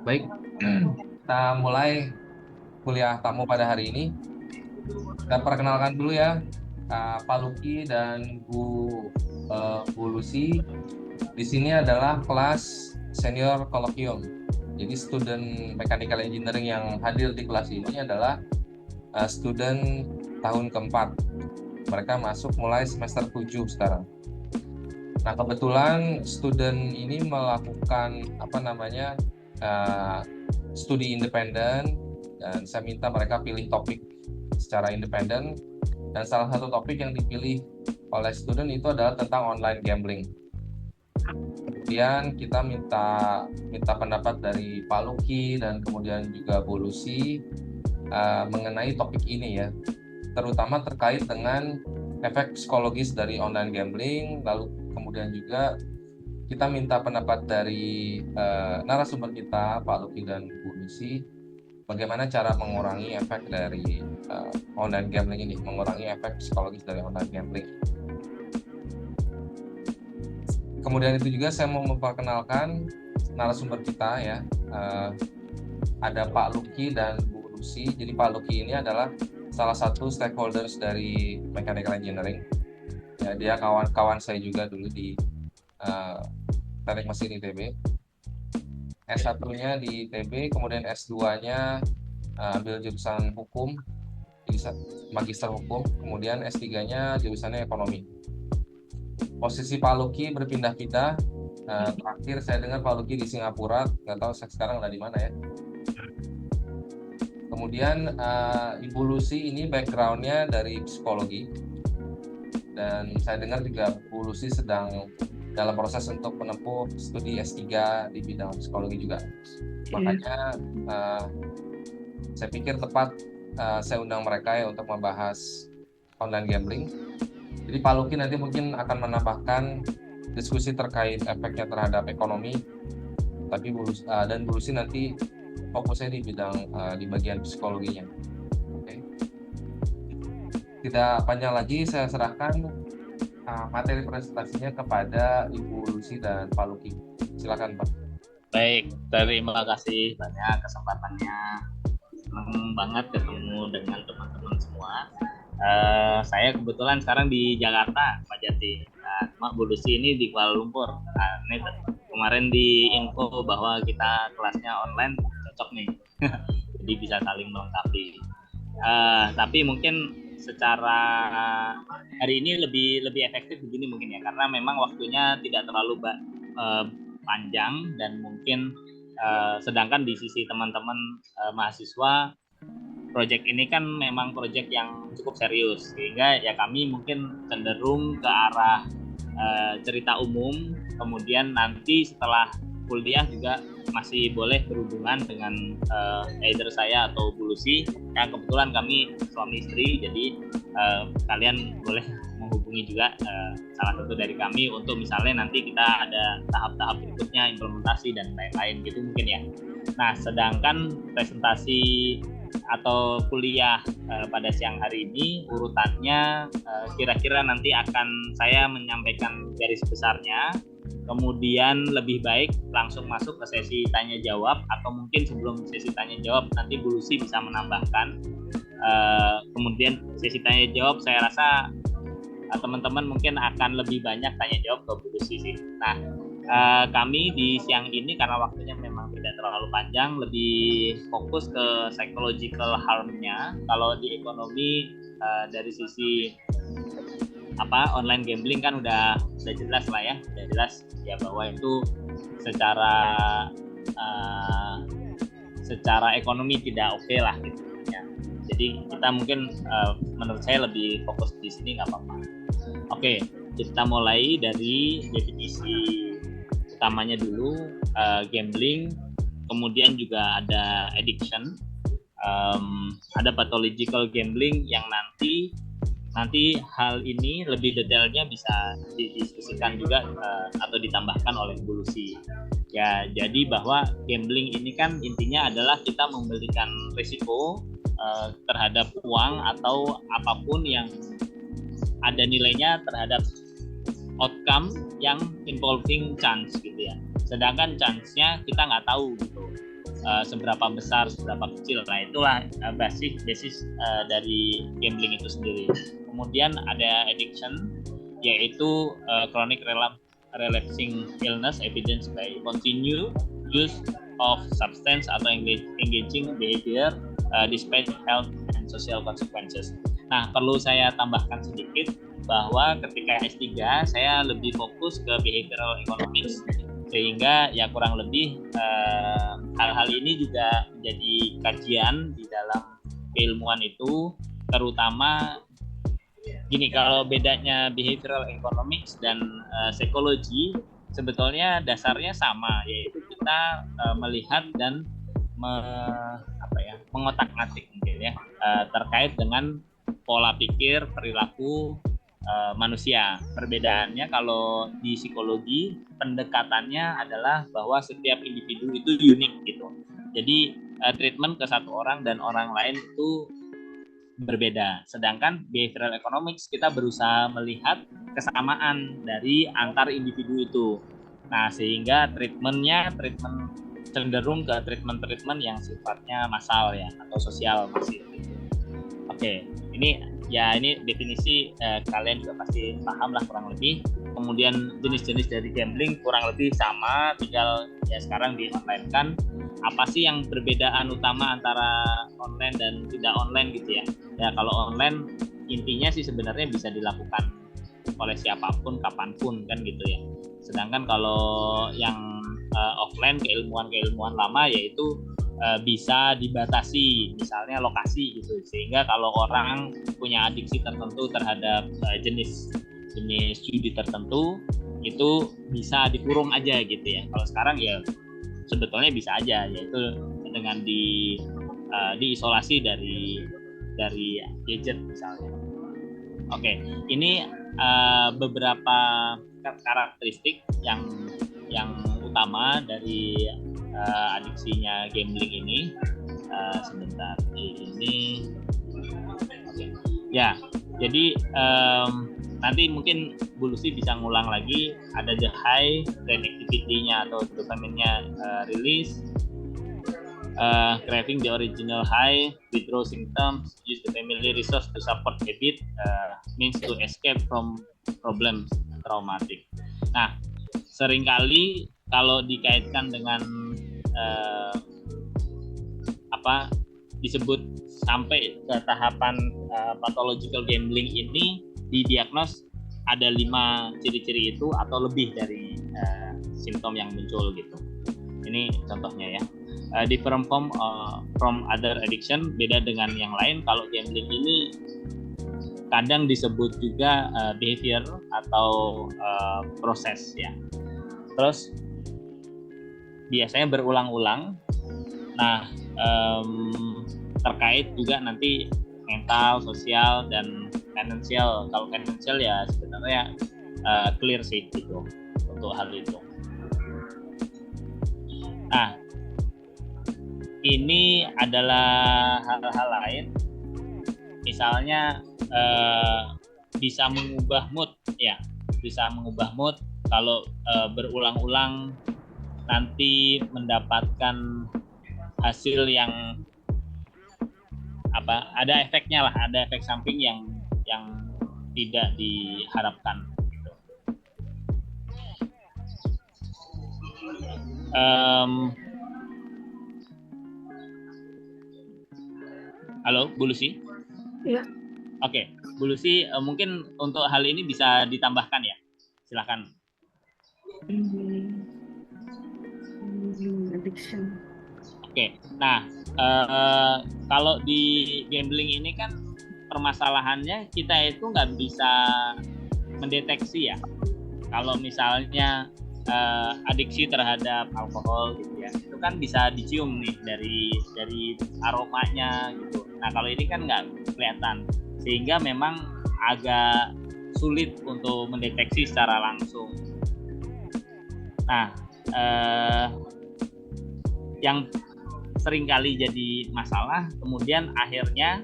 Baik, kita mulai kuliah tamu pada hari ini. Kita perkenalkan dulu ya, Pak Luki dan Bu Lucy. Di sini adalah kelas senior kolokvium. Jadi student mechanical engineering yang hadir di kelas ini adalah student tahun keempat. Mereka masuk mulai semester 7 sekarang. Nah, kebetulan student ini melakukan uh, studi independen, dan saya minta mereka pilih topik secara independen, dan salah satu topik yang dipilih oleh student itu adalah tentang online gambling. Kemudian kita minta pendapat dari Pak Luki dan kemudian juga Bu Lucy mengenai topik ini ya, terutama terkait dengan efek psikologis dari online gambling. Lalu kemudian juga kita minta pendapat dari narasumber kita, Pak Luki dan Bu Lucy, bagaimana cara mengurangi efek dari online gambling ini, mengurangi efek psikologis dari online gambling. Kemudian itu juga saya mau memperkenalkan narasumber kita ya. Ada Pak Luki dan Bu Lucy. Jadi Pak Luki ini adalah salah satu stakeholders dari Mechanical Engineering. Ya, dia kawan-kawan saya juga dulu di Teknik Mesin ITB. S1-nya di ITB, kemudian S2-nya ambil jurusan hukum, magister hukum, kemudian S3-nya jurusannya ekonomi. Posisi Pak Luki berpindah-pindah. Terakhir saya dengar Pak Luki di Singapura, nggak tahu sekarang ada di mana ya. Kemudian Ibu Lucy ini background-nya dari psikologi, dan saya dengar juga Bu Lucy sedang dalam proses untuk menempuh studi S3 di bidang psikologi juga. Makanya saya pikir tepat saya undang mereka ya untuk membahas online gambling. Jadi Pak Luki nanti mungkin akan menambahkan diskusi terkait efeknya terhadap ekonomi, tapi Bu Lucy nanti fokusnya di bagian psikologinya. Oke. Tidak panjang lagi, saya serahkan materi presentasinya kepada Ibu Lucy dan Pak Luki. Silakan Pak. Baik, terima kasih banyak kesempatannya. Senang banget ketemu dengan teman-teman semua. Saya kebetulan sekarang di Jakarta, Pak Jati. Mak Bu Lucy ini di Kuala Lumpur. Ini kemarin di info bahwa kita kelasnya online, cocok nih. Jadi bisa saling melengkapi. Tapi mungkin secara hari ini lebih efektif begini mungkin ya, karena memang waktunya tidak terlalu panjang, dan mungkin sedangkan di sisi teman-teman mahasiswa, proyek ini kan memang proyek yang cukup serius, sehingga ya kami mungkin cenderung ke arah cerita umum. Kemudian nanti setelah kuliah juga masih boleh berhubungan dengan either saya atau Bu Lucy. Yang kebetulan kami suami istri, jadi kalian boleh menghubungi juga salah satu dari kami untuk misalnya nanti kita ada tahap-tahap berikutnya, implementasi dan lain-lain gitu mungkin ya. Nah, sedangkan presentasi atau kuliah pada siang hari ini urutannya kira-kira nanti akan saya menyampaikan garis besarnya, kemudian lebih baik langsung masuk ke sesi tanya jawab, atau mungkin sebelum sesi tanya jawab nanti Bu Lucy bisa menambahkan. Kemudian sesi tanya jawab saya rasa teman-teman mungkin akan lebih banyak tanya jawab ke Bu Lucy sih. Nah, kami di siang ini karena waktunya memang tidak terlalu panjang, lebih fokus ke psychological harm-nya. Kalau di ekonomi dari sisi online gambling kan udah jelas lah ya, udah jelas ya bahwa itu secara ekonomi tidak oke lah gitu ya. Jadi kita mungkin menurut saya lebih fokus di sini, nggak apa-apa. Oke, kita mulai dari definisi utamanya dulu. Gambling, kemudian juga ada addiction, ada pathological gambling yang nanti hal ini lebih detailnya bisa didiskusikan juga atau ditambahkan oleh Bu Lucy. Ya, jadi bahwa gambling ini kan intinya adalah kita memberikan risiko terhadap uang atau apapun yang ada nilainya terhadap outcome yang involving chance gitu ya. Sedangkan chance-nya kita nggak tahu gitu. seberapa besar, seberapa kecil. Nah itulah basis dari gambling itu sendiri. Kemudian ada addiction, yaitu chronic relapsing illness evidenced by continued use of substance atau engaging behavior despite health and social consequences. Nah, perlu saya tambahkan sedikit bahwa ketika S3 saya lebih fokus ke behavioral economics, sehingga ya kurang lebih hal-hal ini juga menjadi kajian di dalam keilmuan itu, terutama gini, kalau bedanya behavioral economics dan psikologi sebetulnya dasarnya sama, yaitu kita melihat dan mengotak-atik mungkin ya terkait dengan pola pikir, perilaku manusia. Perbedaannya kalau di psikologi pendekatannya adalah bahwa setiap individu itu unik gitu. Jadi treatment ke satu orang dan orang lain itu berbeda. Sedangkan behavioral economics kita berusaha melihat kesamaan dari antar individu itu. Nah, sehingga treatment cenderung ke treatment yang sifatnya massal ya, atau sosial masif gitu. Oke, ini definisi kalian juga pasti paham lah kurang lebih. Kemudian jenis-jenis dari gambling kurang lebih sama, tinggal ya sekarang di online kan. Apa sih yang perbedaan utama antara online dan tidak online gitu ya? Ya kalau online intinya sih sebenarnya bisa dilakukan oleh siapapun kapanpun kan gitu ya. Sedangkan kalau yang offline keilmuan lama yaitu bisa dibatasi, misalnya lokasi gitu, sehingga kalau orang punya adiksi tertentu terhadap jenis judi tertentu itu bisa dikurung aja gitu ya. Kalau sekarang ya sebetulnya bisa aja, yaitu dengan diisolasi dari gadget misalnya. Oke, ini beberapa karakteristik yang utama dari adiksinya gambling ini. Sebentar ini. Oke. Ya, jadi nanti mungkin Bu Lucy bisa ngulang lagi. Ada the high brain activity-nya atau dopamine-nya release, craving the original high, withdrawal symptoms, use the family resource to support habit, means to escape from problems traumatic. Nah, seringkali kalau dikaitkan dengan disebut sampai ke tahapan pathological gambling ini, didiagnos ada 5 ciri-ciri itu atau lebih dari simptom yang muncul gitu. Ini contohnya ya. Different from other addiction, beda dengan yang lain. Kalau gambling ini kadang disebut juga behavior atau proses ya. Terus biasanya berulang-ulang. Nah, terkait juga nanti mental, sosial, dan financial. Kalau financial ya sebenarnya clear sih gitu untuk hal itu. Nah, ini adalah hal-hal lain, misalnya bisa mengubah mood ya, kalau berulang-ulang nanti mendapatkan hasil yang ada efeknya lah, ada efek samping yang tidak diharapkan gitu. Halo Bu Lucy? Iya. Oke, Bu Lucy, mungkin untuk hal ini bisa ditambahkan ya, silakan. Addiction. Oke, nah kalau di gambling ini kan permasalahannya kita itu nggak bisa mendeteksi ya. Kalau misalnya adiksi terhadap alkohol gitu ya, itu kan bisa dicium nih dari aromanya gitu. Nah kalau ini kan nggak kelihatan, sehingga memang agak sulit untuk mendeteksi secara langsung. Nah yang seringkali jadi masalah, kemudian akhirnya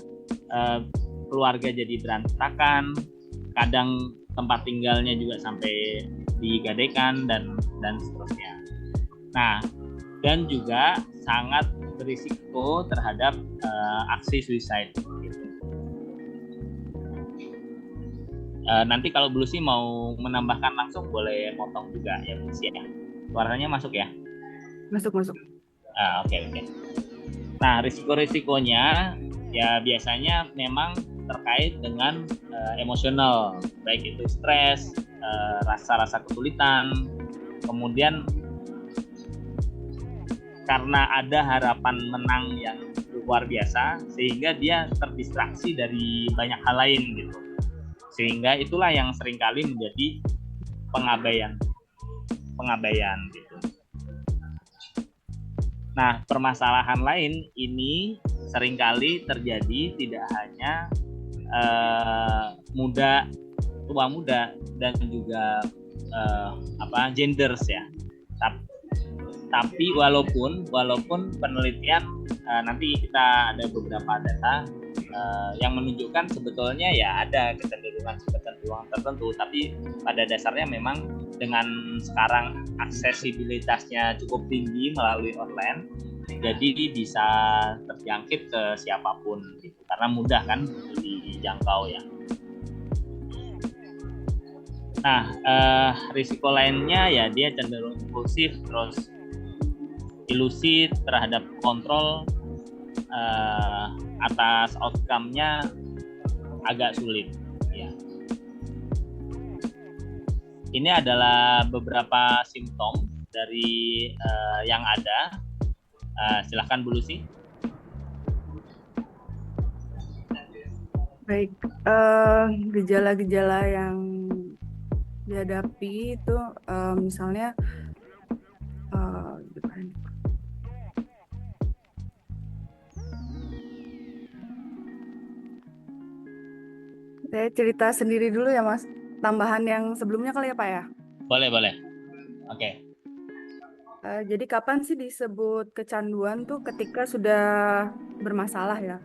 keluarga jadi berantakan, kadang tempat tinggalnya juga sampai digadaikan dan seterusnya. Nah, dan juga sangat berisiko terhadap aksi suicide. Gitu. Nanti kalau Bu Lucy mau menambahkan langsung boleh potong juga ya Bu Lucy ya. Suaranya masuk ya? Masuk. Oke. Nah, risiko-risikonya ya biasanya memang terkait dengan emosional, baik itu stres, rasa-rasa kesulitan, kemudian karena ada harapan menang yang luar biasa sehingga dia terdistraksi dari banyak hal lain gitu. Sehingga itulah yang seringkali menjadi pengabaian gitu. Nah, permasalahan lain ini seringkali terjadi tidak hanya tua muda dan juga genders ya. Tapi walaupun penelitian nanti kita ada beberapa data yang menunjukkan sebetulnya ya ada kecenderungan tertentu, tapi pada dasarnya memang dengan sekarang aksesibilitasnya cukup tinggi melalui online, jadi bisa terjangkit ke siapapun gitu, karena mudah kan dijangkau ya. Nah, risiko lainnya ya dia cenderung impulsif, terus ilusi terhadap kontrol atas outcome-nya agak sulit ya. Ini adalah beberapa simptom dari yang ada. Silakan Bu Lucy. Baik, gejala-gejala yang dihadapi itu misalnya saya cerita sendiri dulu ya Mas, tambahan yang sebelumnya kali ya Pak ya? Boleh. Oke. Jadi kapan sih disebut kecanduan tuh ketika sudah bermasalah ya,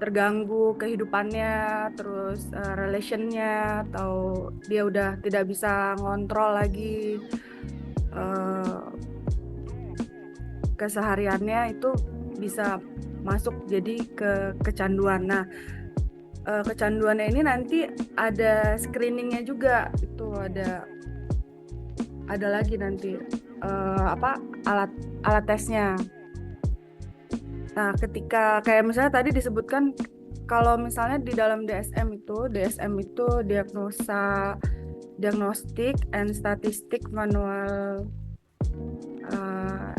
terganggu kehidupannya, terus relationnya, atau dia udah tidak bisa ngontrol lagi kesehariannya, itu bisa masuk jadi ke kecanduan. Nah, kecanduannya ini nanti ada screeningnya juga, itu ada lagi nanti alat tesnya. Nah, ketika kayak misalnya tadi disebutkan kalau misalnya di dalam DSM itu diagnostik and statistik manual,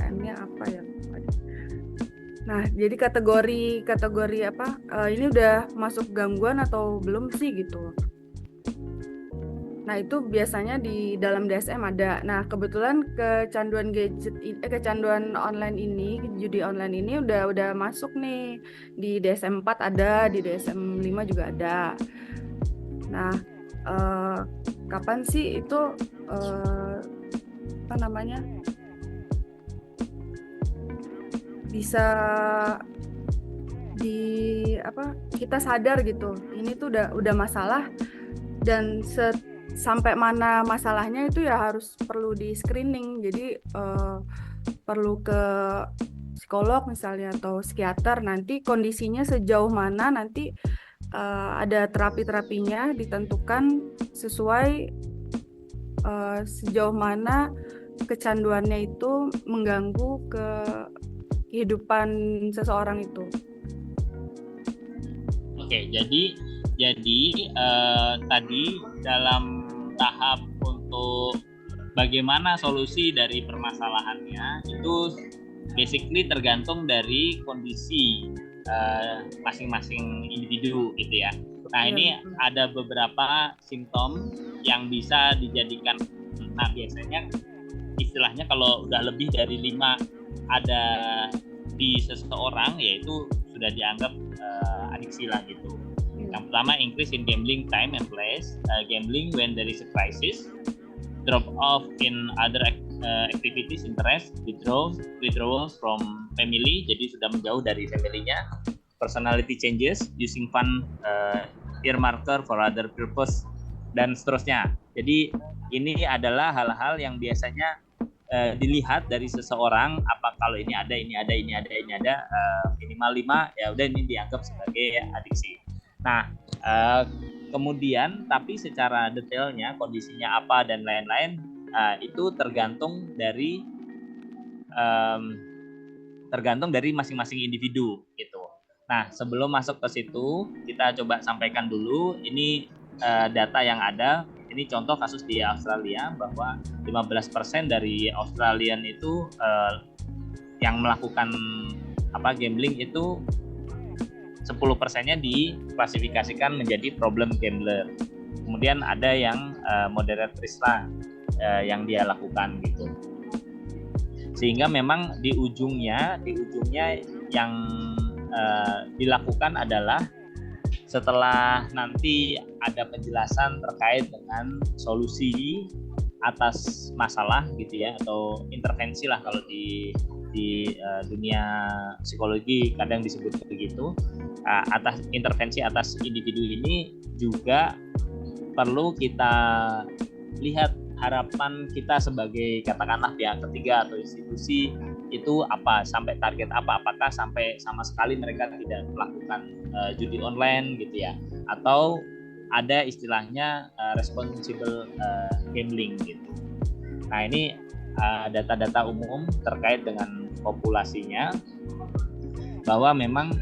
M-nya apa ya? Nah, jadi kategori ini udah masuk gangguan atau belum sih gitu. Nah, itu biasanya di dalam DSM ada. Nah, kebetulan kecanduan online ini, judi online ini udah masuk nih. Di DSM 4 ada, di DSM 5 juga ada. Nah, kapan sih itu bisa kita sadar gitu. Ini tuh udah masalah, dan sampai mana masalahnya itu ya harus perlu di screening. Jadi perlu ke psikolog misalnya atau psikiater, nanti kondisinya sejauh mana nanti ada terapinya ditentukan sesuai sejauh mana kecanduannya itu mengganggu ke kehidupan seseorang itu. Oke, jadi tadi dalam tahap untuk bagaimana solusi dari permasalahannya itu basically tergantung dari kondisi masing-masing individu gitu ya. Nah, ini ada beberapa simptom yang bisa dijadikan. Nah, biasanya istilahnya kalau udah lebih dari 5 ada di seseorang, yaitu sudah dianggap adiksi lah gitu. Yang pertama, increase in gambling time and place, gambling when there is a crisis, drop off in other activities, interest, withdrawals from family, jadi sudah menjauh dari family-nya, personality changes, using fund earmarker for other purpose, dan seterusnya. Jadi ini adalah hal-hal yang biasanya dilihat dari seseorang, apa kalau ini ada minimal 5, ya udah ini dianggap sebagai adiksi. Nah, kemudian tapi secara detailnya kondisinya apa dan lain-lain itu tergantung dari masing-masing individu gitu. Nah, sebelum masuk ke situ, kita coba sampaikan dulu ini data yang ada. Ini contoh kasus di Australia bahwa 15% dari Australian itu yang melakukan gambling itu 10%-nya diklasifikasikan menjadi problem gambler. Kemudian ada yang moderate risk lah yang dia lakukan gitu. Sehingga memang di ujungnya yang dilakukan adalah setelah nanti ada penjelasan terkait dengan solusi atas masalah gitu ya, atau intervensi lah kalau di dunia psikologi kadang disebut begitu, atas intervensi atas individu ini juga perlu kita lihat harapan kita sebagai katakanlah pihak ketiga atau institusi itu apa, sampai target apa, apakah sampai sama sekali mereka tidak melakukan judi online gitu ya, atau ada istilahnya responsible gambling gitu. Nah, ini data-data umum terkait dengan populasinya bahwa memang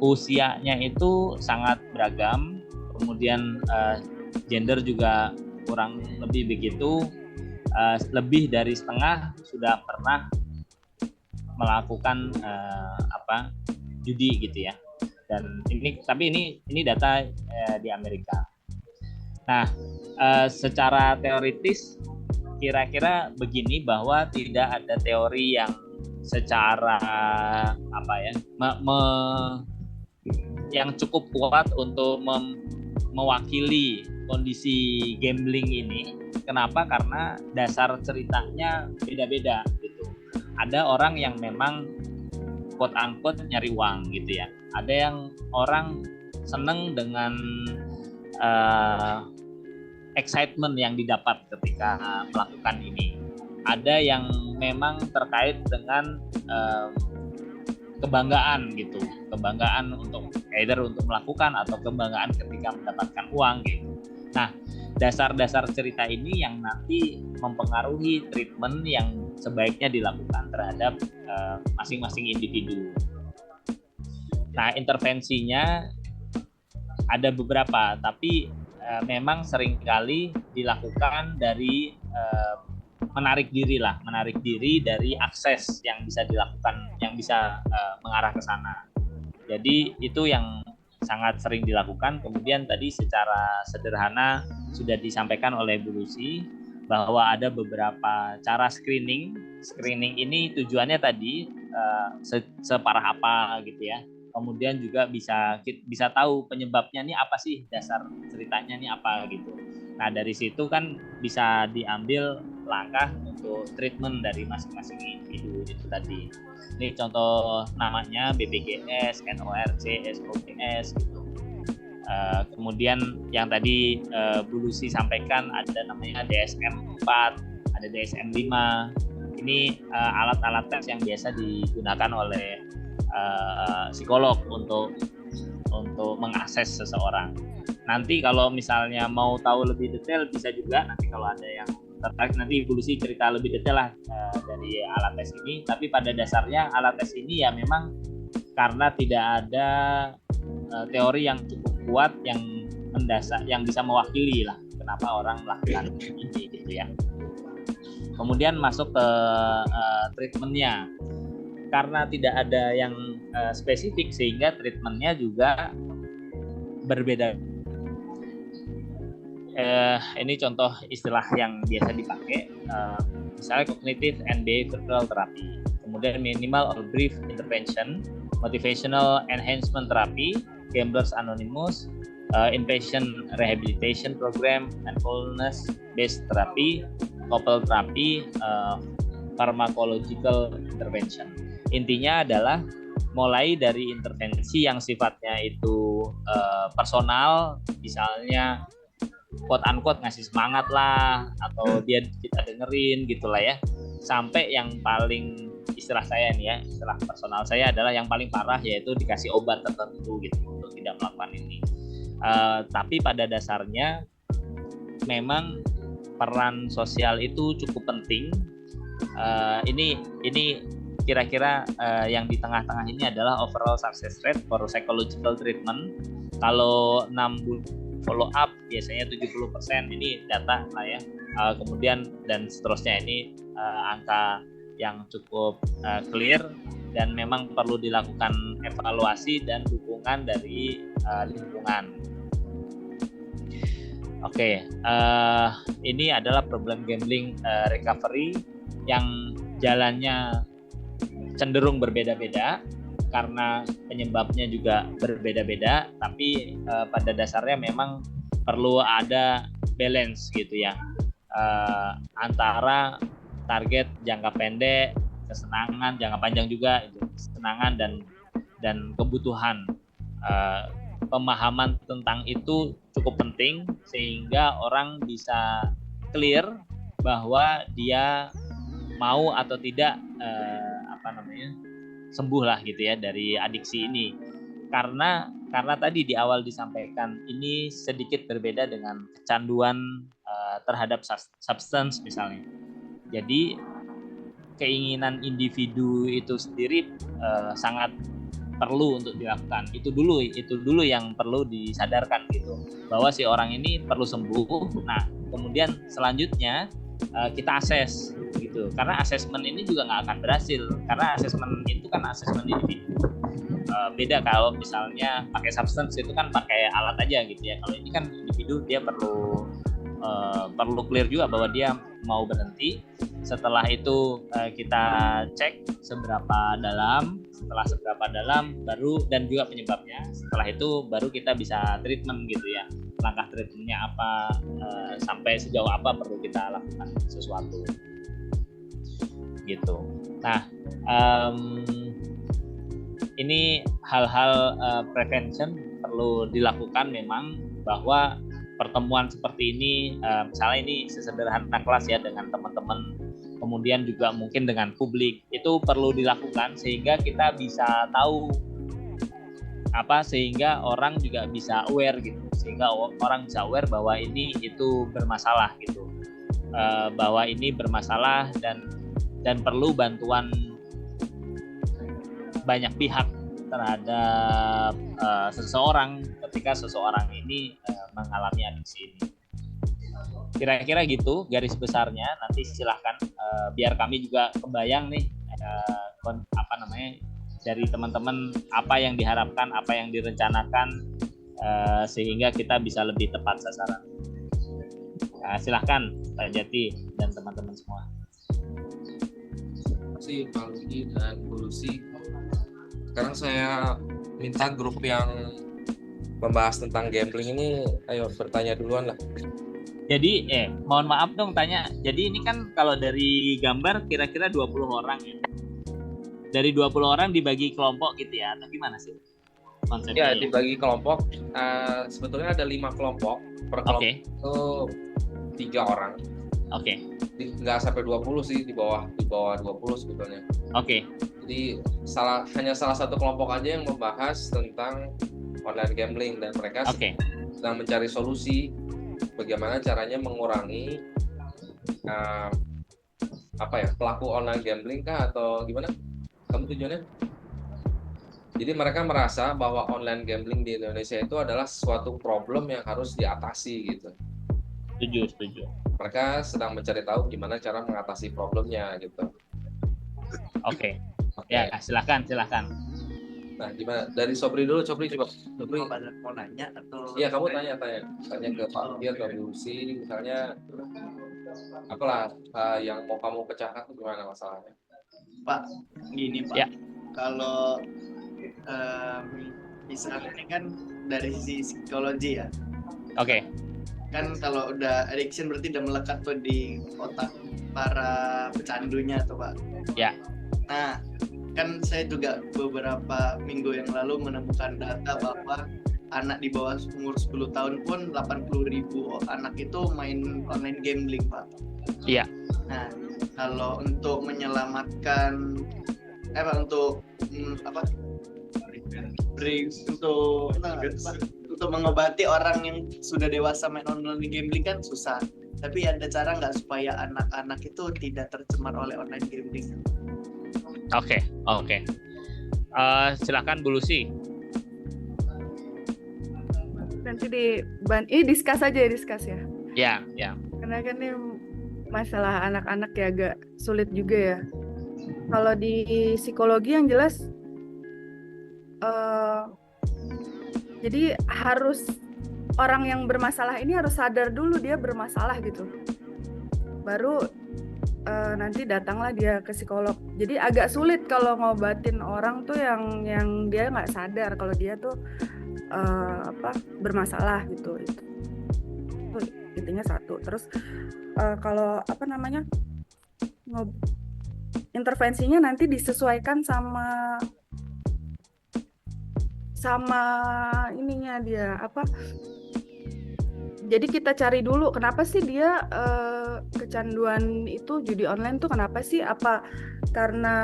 usianya itu sangat beragam, kemudian gender juga kurang lebih begitu, lebih dari setengah sudah pernah melakukan judi gitu ya. Dan ini data di Amerika. Nah, secara teoritis kira-kira begini, bahwa tidak ada teori yang secara yang cukup kuat untuk mewakili kondisi gambling ini. Kenapa? Karena dasar ceritanya beda-beda gitu. Ada orang yang memang quote unquote nyari uang gitu ya. Ada yang orang seneng dengan excitement yang didapat ketika melakukan ini. Ada yang memang terkait dengan kebanggaan gitu, kebanggaan untuk either untuk melakukan atau kebanggaan ketika mendapatkan uang gitu. Nah, dasar-dasar cerita ini yang nanti mempengaruhi treatment yang sebaiknya dilakukan terhadap masing-masing individu. Nah, intervensinya ada beberapa, tapi memang seringkali dilakukan dari menarik diri dari akses yang bisa dilakukan, yang bisa mengarah ke sana. Jadi itu yang sangat sering dilakukan. Kemudian tadi secara sederhana sudah disampaikan oleh Bu Lucy bahwa ada beberapa cara screening. Screening ini tujuannya tadi separah apa gitu ya. Kemudian juga bisa tahu penyebabnya nih apa sih, dasar ceritanya nih apa gitu. Nah, dari situ kan bisa diambil langkah untuk treatment dari masing-masing individu itu tadi. Ini contoh namanya BPJS, NORC, SOPS gitu. Kemudian yang tadi Bu Lucy sampaikan ada namanya DSM-4, ada DSM-5. Ini alat-alat tes yang biasa digunakan oleh psikolog untuk mengakses seseorang. Nanti kalau misalnya mau tahu lebih detail bisa juga, nanti kalau ada yang tertarik nanti Ibu Lucy cerita lebih detail lah dari alat tes ini. Tapi pada dasarnya alat tes ini ya memang karena tidak ada teori yang cukup kuat yang mendasar, yang bisa mewakili lah kenapa orang melakukan ini gitu ya. Kemudian masuk ke treatmentnya. Karena tidak ada yang spesifik sehingga treatmentnya juga berbeda. Ini contoh istilah yang biasa dipakai, misalnya cognitive and behavioral therapy, kemudian minimal or brief intervention, motivational enhancement therapy, Gamblers Anonymous, inpatient rehabilitation program, mindfulness based therapy, couple therapy, pharmacological intervention. Intinya adalah mulai dari intervensi yang sifatnya itu personal, misalnya quote unquote ngasih semangat lah, atau dia kita dengerin gitulah ya, sampai yang paling istilah saya nih ya, istilah personal saya adalah yang paling parah, yaitu dikasih obat tertentu gitu untuk tidak melakukan ini. Tapi pada dasarnya memang peran sosial itu cukup penting. Ini kira-kira yang di tengah-tengah ini adalah overall success rate for psychological treatment. Kalau 6 bulan follow up biasanya 70%, ini data lah ya. Kemudian dan seterusnya, ini angka yang cukup clear, dan memang perlu dilakukan evaluasi dan dukungan dari lingkungan. Oke, ini adalah problem gambling recovery yang jalannya cenderung berbeda-beda karena penyebabnya juga berbeda-beda, tapi pada dasarnya memang perlu ada balance gitu ya, antara target jangka pendek, kesenangan jangka panjang juga, itu kesenangan dan kebutuhan. Pemahaman tentang itu cukup penting sehingga orang bisa clear bahwa dia mau atau tidak sembuh lah gitu ya dari adiksi ini. Karena tadi di awal disampaikan, ini sedikit berbeda dengan kecanduan terhadap substance misalnya. Jadi keinginan individu itu sendiri sangat perlu untuk dilakukan. Itu dulu yang perlu disadarkan gitu, bahwa si orang ini perlu sembuh. Nah, kemudian selanjutnya kita akses gitu, karena asesmen ini juga nggak akan berhasil, karena asesmen itu kan asesmen individu. Beda kalau misalnya pakai substance, itu kan pakai alat aja gitu ya. Kalau ini kan individu, dia perlu clear juga bahwa dia mau berhenti. Setelah itu kita cek seberapa dalam, setelah seberapa dalam baru, dan juga penyebabnya. Setelah itu baru kita bisa treatment gitu ya, langkah treatmentnya apa, sampai sejauh apa perlu kita lakukan sesuatu gitu. Nah, ini hal-hal prevention perlu dilakukan memang, bahwa pertemuan seperti ini, misalnya ini sesederhana kelas ya dengan teman-teman, kemudian juga mungkin dengan publik, itu perlu dilakukan sehingga kita bisa tahu sehingga orang juga bisa aware gitu, sehingga orang bisa aware bahwa ini itu bermasalah gitu, bahwa ini bermasalah dan perlu bantuan banyak pihak terhadap seseorang ketika seseorang ini mengalami adiksi ini. Kira-kira gitu garis besarnya. Nanti silahkan biar kami juga kebayang nih dari teman-teman apa yang diharapkan, apa yang direncanakan, sehingga kita bisa lebih tepat sasaran. Silahkan Pak Jati dan teman-teman semua. Terima kasih Pak Luki dan Bu Lucy. Sekarang saya minta grup yang membahas tentang gambling ini, ayo bertanya duluan lah. Jadi mohon maaf dong tanya. Jadi ini kan kalau dari gambar kira-kira 20 orang ya. Dari 20 orang dibagi kelompok gitu ya, atau gimana sih konsepnya? Ya, dibagi kelompok. Sebetulnya ada 5 kelompok. Per kelompok itu 3 orang. Oke. Nggak sampai 20 sih, di bawah 20 sebetulnya. Oke. Jadi hanya salah satu kelompok aja yang membahas tentang online gambling, dan mereka sedang mencari solusi bagaimana caranya mengurangi pelaku online gambling kah, atau gimana kamu tujuannya? Jadi mereka merasa bahwa online gambling di Indonesia itu adalah suatu problem yang harus diatasi gitu. Setuju. Mereka sedang mencari tahu gimana cara mengatasi problemnya gitu. Oke. Ya, silakan. Nah, gimana? Dari Sobri dulu, Sobri coba. Sobri mau nanya atau? Iya, kamu tanya ke Pak Luki atau Bu Lucy, misalnya apalah yang mau kamu pecahkan itu gimana masalahnya? Pak, gini Pak. Ya. Kalau misalnya ini kan dari sisi psikologi ya. Oke. Kan kalau udah addiction berarti udah melekat tuh di otak para pecandunya tuh Pak. Ya. Nah, kan saya juga beberapa minggu yang lalu menemukan data bahwa anak di bawah umur 10 tahun pun 80.000 anak itu main online gambling, Pak. Iya. Nah, kalau untuk menyelamatkan untuk untuk mengobati orang yang sudah dewasa main online gambling kan susah. Tapi ada cara nggak supaya anak-anak itu tidak tercemar oleh online gambling? Oke. Silakan Bu Lucy. Nanti discuss ya. Ya. Karena kan ini masalah anak-anak ya agak sulit juga ya. Kalau di psikologi yang jelas, jadi harus orang yang bermasalah ini harus sadar dulu dia bermasalah gitu. Baru nanti datanglah dia ke psikolog. Jadi agak sulit kalau ngobatin orang tuh yang dia nggak sadar kalau dia tuh bermasalah gitu. Itu intinya satu. Terus kalau intervensinya nanti disesuaikan sama ininya dia jadi kita cari dulu kenapa sih dia kecanduan itu judi online tuh kenapa sih, apa karena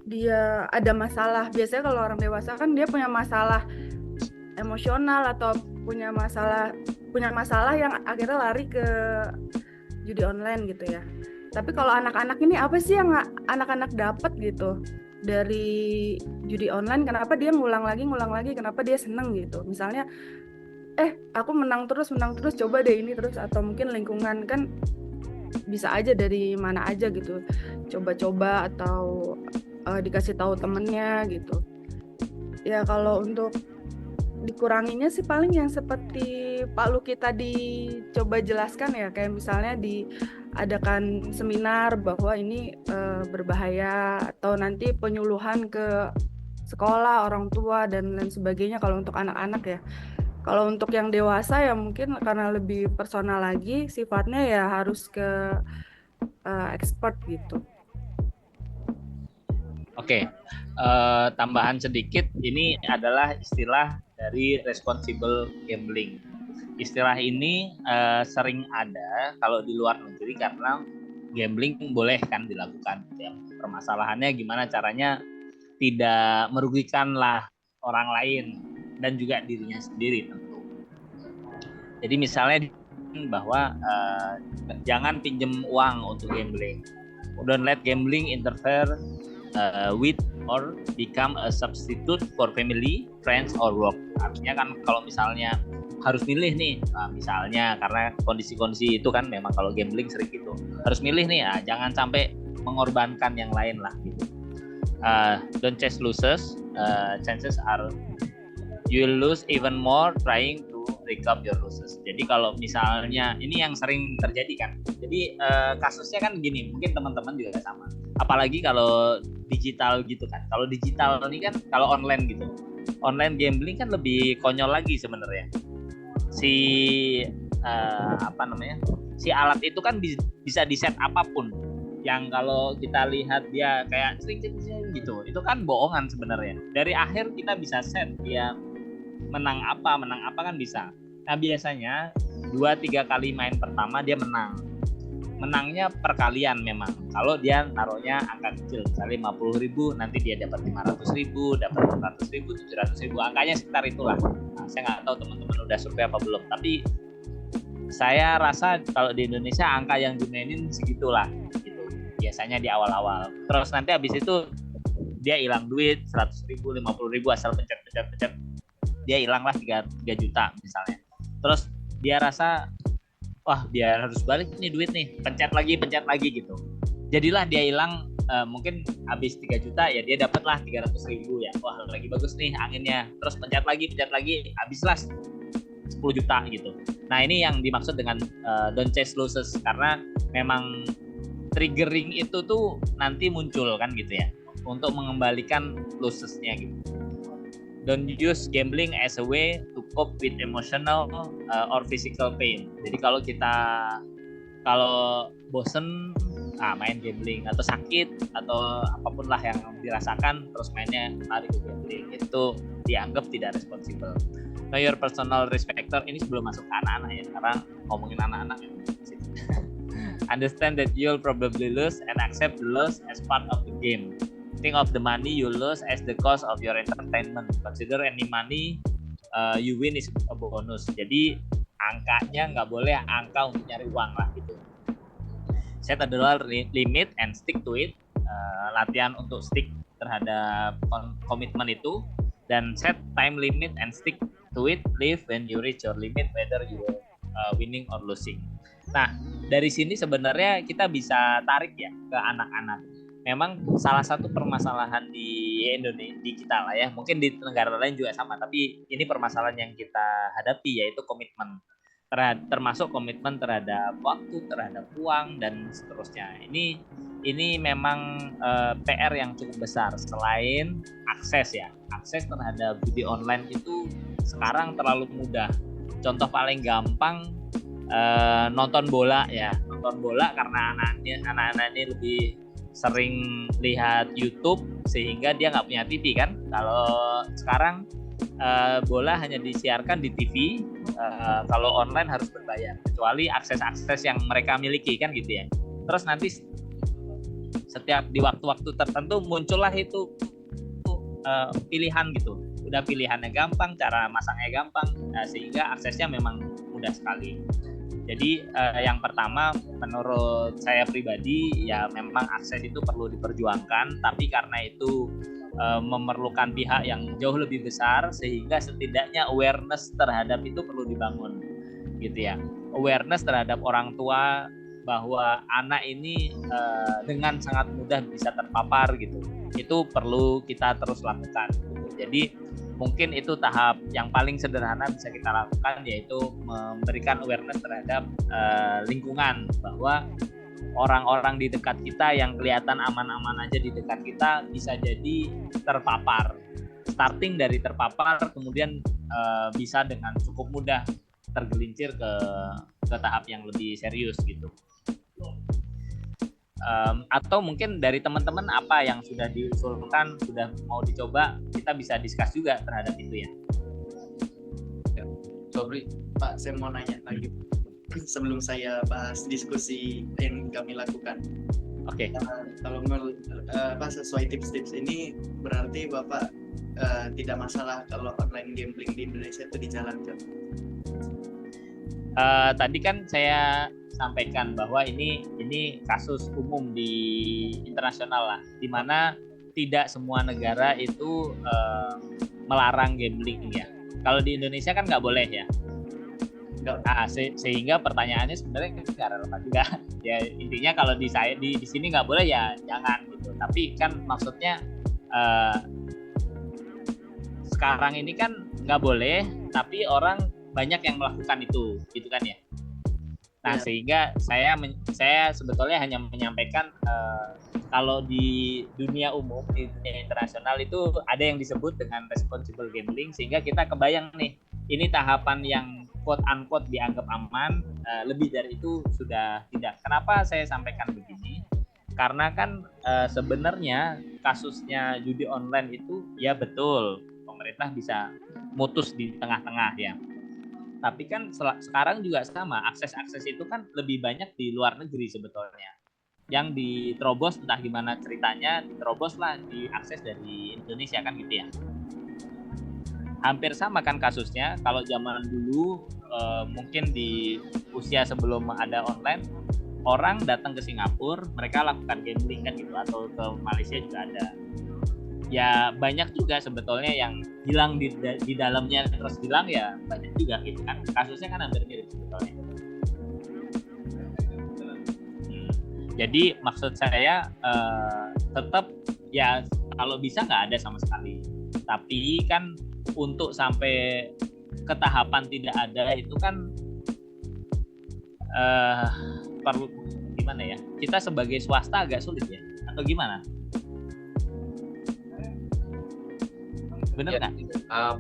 dia ada masalah. Biasanya kalau orang dewasa kan dia punya masalah emosional atau punya masalah yang akhirnya lari ke judi online gitu ya. Tapi kalau anak-anak ini apa sih yang anak-anak dapat gitu dari judi online, kenapa dia ngulang lagi, kenapa dia seneng gitu. Misalnya aku menang terus, coba deh ini terus, atau mungkin lingkungan kan bisa aja dari mana aja gitu, coba-coba atau dikasih tahu temennya gitu. Ya kalau untuk dikuranginya sih paling yang seperti Pak Luki tadi coba jelaskan ya, kayak misalnya diadakan seminar bahwa ini berbahaya, atau nanti penyuluhan ke sekolah, orang tua dan lain sebagainya kalau untuk anak-anak ya. Kalau untuk yang dewasa ya mungkin karena lebih personal lagi sifatnya ya harus ke expert gitu. Oke. Tambahan sedikit, ini adalah istilah dari responsible gambling. Istilah ini sering ada kalau di luar negeri karena gambling boleh kan dilakukan. Ya. Permasalahannya gimana caranya tidak merugikanlah orang lain dan juga dirinya sendiri tentu. Jadi misalnya bahwa jangan pinjam uang untuk gambling. Don't let gambling interfere with or become a substitute for family, friends, or work. Artinya kan kalau misalnya harus milih nih, misalnya karena kondisi-kondisi itu kan memang kalau gambling sering gitu, harus milih nih, jangan sampai mengorbankan yang lain lah gitu. Don't chase losers, chances are you will lose even more trying to recover your losses. Jadi kalau misalnya ini yang sering terjadi kan, jadi kasusnya kan gini, mungkin teman-teman juga sama, apalagi kalau digital gitu kan. Kalau digital ini kan kalau online gitu, online gambling kan lebih konyol lagi sebenarnya. Si si alat itu kan bisa di set apapun. Yang kalau kita lihat dia kayak sering gitu, itu kan bohongan sebenarnya. Dari akhir kita bisa set dia menang apa kan bisa. Nah biasanya 2-3 kali main pertama dia menangnya perkalian memang. Kalau dia naruhnya angka kecil, misalnya 50.000, nanti dia dapat 500.000, dapat 100.000, 700.000, angkanya sekitar itulah. Nah, saya nggak tahu teman-teman udah survei apa belum, tapi saya rasa kalau di Indonesia angka yang dimainin segitulah gitu. Biasanya di awal-awal. Terus nanti habis itu dia hilang duit 100.000, 50.000, asal pencet. Dia hilanglah 3 juta misalnya. Terus dia rasa wah dia harus balik nih duit nih, pencet lagi gitu. Jadilah dia hilang mungkin habis 3 juta ya dia dapatlah 300.000 ya. Wah lagi bagus nih anginnya. Terus pencet lagi, habislah 10 juta gitu. Nah ini yang dimaksud dengan don't chase losses, karena memang triggering itu tuh nanti muncul kan gitu ya, untuk mengembalikan losses-nya gitu. Don't use gambling as a way to cope with emotional or physical pain. Jadi kalau bosen main gambling, atau sakit atau apapun lah yang dirasakan terus mainnya lari ke gambling, itu dianggap tidak responsible. Know your personal risk factor ini sebelum masuk ke anak-anak ya, karena ngomongin anak-anak ya. Understand that you'll probably lose and accept the loss as part of the game. Think of the money you lose as the cost of your entertainment. Consider any money you win is a bonus. Jadi angkanya nggak boleh angka untuk nyari uang lah gitu. Set a dollar limit and stick to it. Latihan untuk stick terhadap komitmen itu, dan set time limit and stick to it. Leave when you reach your limit, whether you winning or losing. Nah, dari sini sebenarnya kita bisa tarik ya ke anak-anak. Memang salah satu permasalahan di Indonesia, di kita lah ya, mungkin di negara lain juga sama, tapi ini permasalahan yang kita hadapi yaitu komitmen, termasuk komitmen terhadap waktu, terhadap uang, dan seterusnya. Ini memang PR yang cukup besar. Selain akses ya, akses terhadap judi online itu sekarang terlalu mudah. Contoh paling gampang, nonton bola ya, nonton bola karena anak-anak ini lebih sering lihat YouTube sehingga dia nggak punya TV kan. Kalau sekarang bola hanya disiarkan di TV, kalau online harus berbayar, kecuali akses-akses yang mereka miliki kan gitu ya. Terus nanti setiap di waktu-waktu tertentu muncullah itu pilihan gitu. Udah pilihannya gampang, cara masangnya gampang, sehingga aksesnya memang mudah sekali. Jadi yang pertama menurut saya pribadi ya, memang akses itu perlu diperjuangkan, tapi karena itu memerlukan pihak yang jauh lebih besar, sehingga setidaknya awareness terhadap itu perlu dibangun gitu ya. Awareness terhadap orang tua bahwa anak ini dengan sangat mudah bisa terpapar gitu. Itu perlu kita terus lakukan gitu. Jadi mungkin itu tahap yang paling sederhana bisa kita lakukan, yaitu memberikan awareness terhadap lingkungan, bahwa orang-orang di dekat kita yang kelihatan aman-aman aja di dekat kita bisa jadi terpapar. Starting dari terpapar, kemudian bisa dengan cukup mudah tergelincir ke tahap yang lebih serius gitu. Atau mungkin dari teman-teman apa yang sudah diusulkan, sudah mau dicoba, kita bisa discuss juga terhadap itu ya. Sobri, Pak, saya mau nanya lagi sebelum saya bahas diskusi yang kami lakukan. Oke. Kalau sesuai tips-tips ini berarti Bapak tidak masalah kalau online gambling di Indonesia itu dijalankan. Tadi kan saya sampaikan bahwa ini kasus umum di internasional lah, di mana tidak semua negara itu melarang gambling ya. Kalau di Indonesia kan nggak boleh ya. Sehingga pertanyaannya sebenarnya nggak relevan juga. Ya intinya kalau di sini nggak boleh ya jangan gitu. Tapi kan maksudnya sekarang ini kan nggak boleh, tapi orang banyak yang melakukan itu, gitu kan ya. Nah, sehingga saya sebetulnya hanya menyampaikan kalau di dunia umum, di dunia internasional itu ada yang disebut dengan responsible gambling, sehingga kita kebayang nih, ini tahapan yang quote unquote dianggap aman, lebih dari itu sudah tidak. Kenapa saya sampaikan begini? Karena kan sebenarnya kasusnya judi online itu ya betul, pemerintah bisa mutus di tengah-tengah ya. Tapi kan sekarang juga sama, akses-akses itu kan lebih banyak di luar negeri sebetulnya. Yang diterobos entah gimana ceritanya, diterobos lah, diakses dari Indonesia kan gitu ya. Hampir sama kan kasusnya, kalau zaman dulu mungkin di usia sebelum ada online, orang datang ke Singapura, mereka lakukan gambling kan gitu, atau ke Malaysia juga ada. Ya banyak juga sebetulnya yang hilang di dalamnya, terus hilang ya banyak juga gitu kan, kasusnya kan hampir mirip sebetulnya. Jadi maksud saya tetap ya kalau bisa nggak ada sama sekali, tapi kan untuk sampai ke tahapan tidak ada itu kan perlu gimana ya, kita sebagai swasta agak sulit ya, atau gimana? Bener nggak?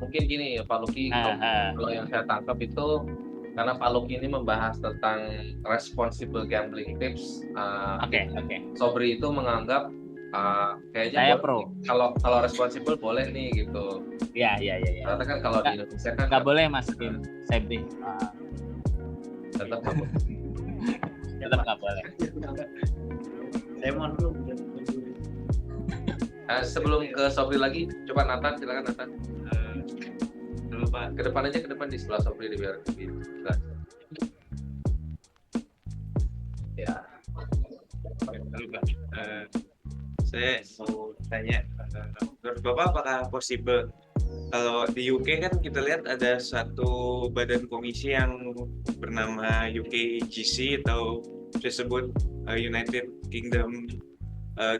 Mungkin gini Pak Luki, kalau yang saya tangkap itu karena Pak Luki ini membahas tentang responsible gambling tips. Oke. Sobri itu menganggap kayaknya saya pro. Kalau responsible boleh nih gitu. Ya. Karena kan kalau di Indonesia kan Nggak boleh masukin safety. tetap nggak boleh. Tetap nggak boleh. Saya mohon dulu. Sebelum ke Sofri lagi, coba Nathan, silakan Nathan. Dulu Pak. Ke depan aja, ke depan di sebelah Sofri biar lebih jelas. Ya. Dulu Pak. Saya mau tanya, menurut Bapak apakah possible kalau di UK kan kita lihat ada satu badan komisi yang bernama UKGC atau disebut United Kingdom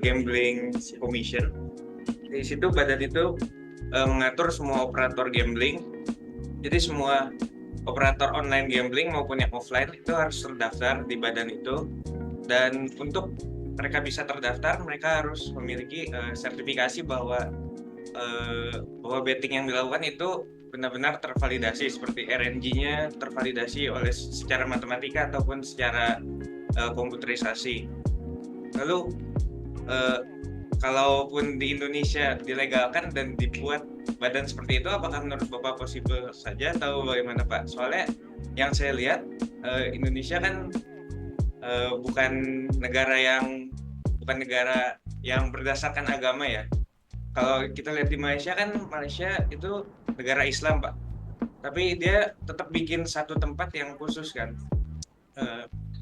Gambling Commission. Di situ badan itu mengatur semua operator gambling. Jadi semua operator online gambling maupun yang offline itu harus terdaftar di badan itu. Dan untuk mereka bisa terdaftar, mereka harus memiliki sertifikasi bahwa betting yang dilakukan itu benar-benar tervalidasi, seperti RNG-nya tervalidasi oleh secara matematika ataupun secara komputerisasi. Lalu kalaupun di Indonesia dilegalkan dan dibuat badan seperti itu, apakah menurut Bapak possible saja atau bagaimana Pak? Soalnya yang saya lihat Indonesia kan bukan negara yang berdasarkan agama ya. Kalau kita lihat di Malaysia kan, Malaysia itu negara Islam Pak. Tapi dia tetap bikin satu tempat yang khusus kan.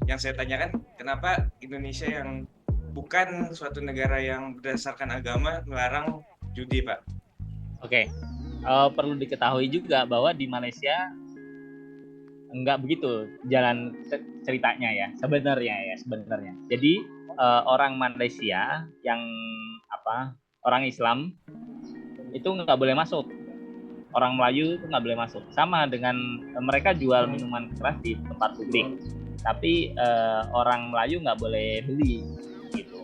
Yang saya tanyakan, kenapa Indonesia yang bukan suatu negara yang berdasarkan agama melarang judi Pak? Oke. Perlu diketahui juga bahwa di Malaysia enggak begitu jalan ceritanya ya, sebenarnya. Jadi orang Malaysia yang orang Islam itu nggak boleh masuk. Orang Melayu itu nggak boleh masuk. Sama dengan mereka jual minuman keras di tempat publik, tapi orang Melayu nggak boleh beli gitu.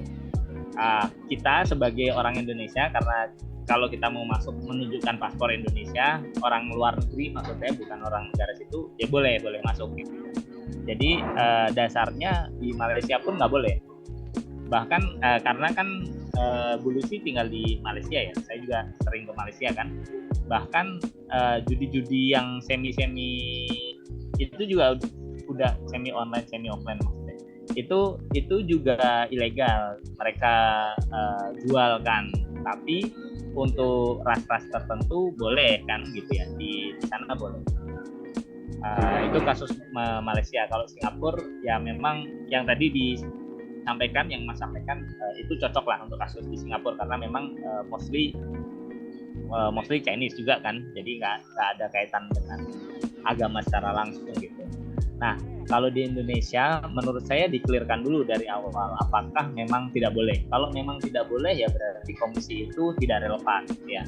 Kita sebagai orang Indonesia, karena kalau kita mau masuk menunjukkan paspor Indonesia, orang luar negeri maksudnya bukan orang negara situ, ya boleh masuk gitu. Jadi dasarnya di Malaysia pun nggak boleh. Bahkan karena kan Bu Lucy tinggal di Malaysia ya, saya juga sering ke Malaysia kan. Bahkan judi-judi yang semi itu juga udah semi online, semi offline maksudnya. Itu juga ilegal mereka jual kan, tapi untuk ras-ras tertentu boleh kan gitu ya, di sana boleh. Itu kasus Malaysia. Kalau Singapura ya memang yang tadi disampaikan, yang Mas sampaikan itu cocok lah untuk kasus di Singapura, karena memang mostly Chinese juga kan, jadi nggak ada kaitan dengan agama secara langsung gitu. Nah, kalau di Indonesia menurut saya dikelirkan dulu dari awal apakah memang tidak boleh. Kalau memang tidak boleh ya berarti komisi itu tidak relevan ya.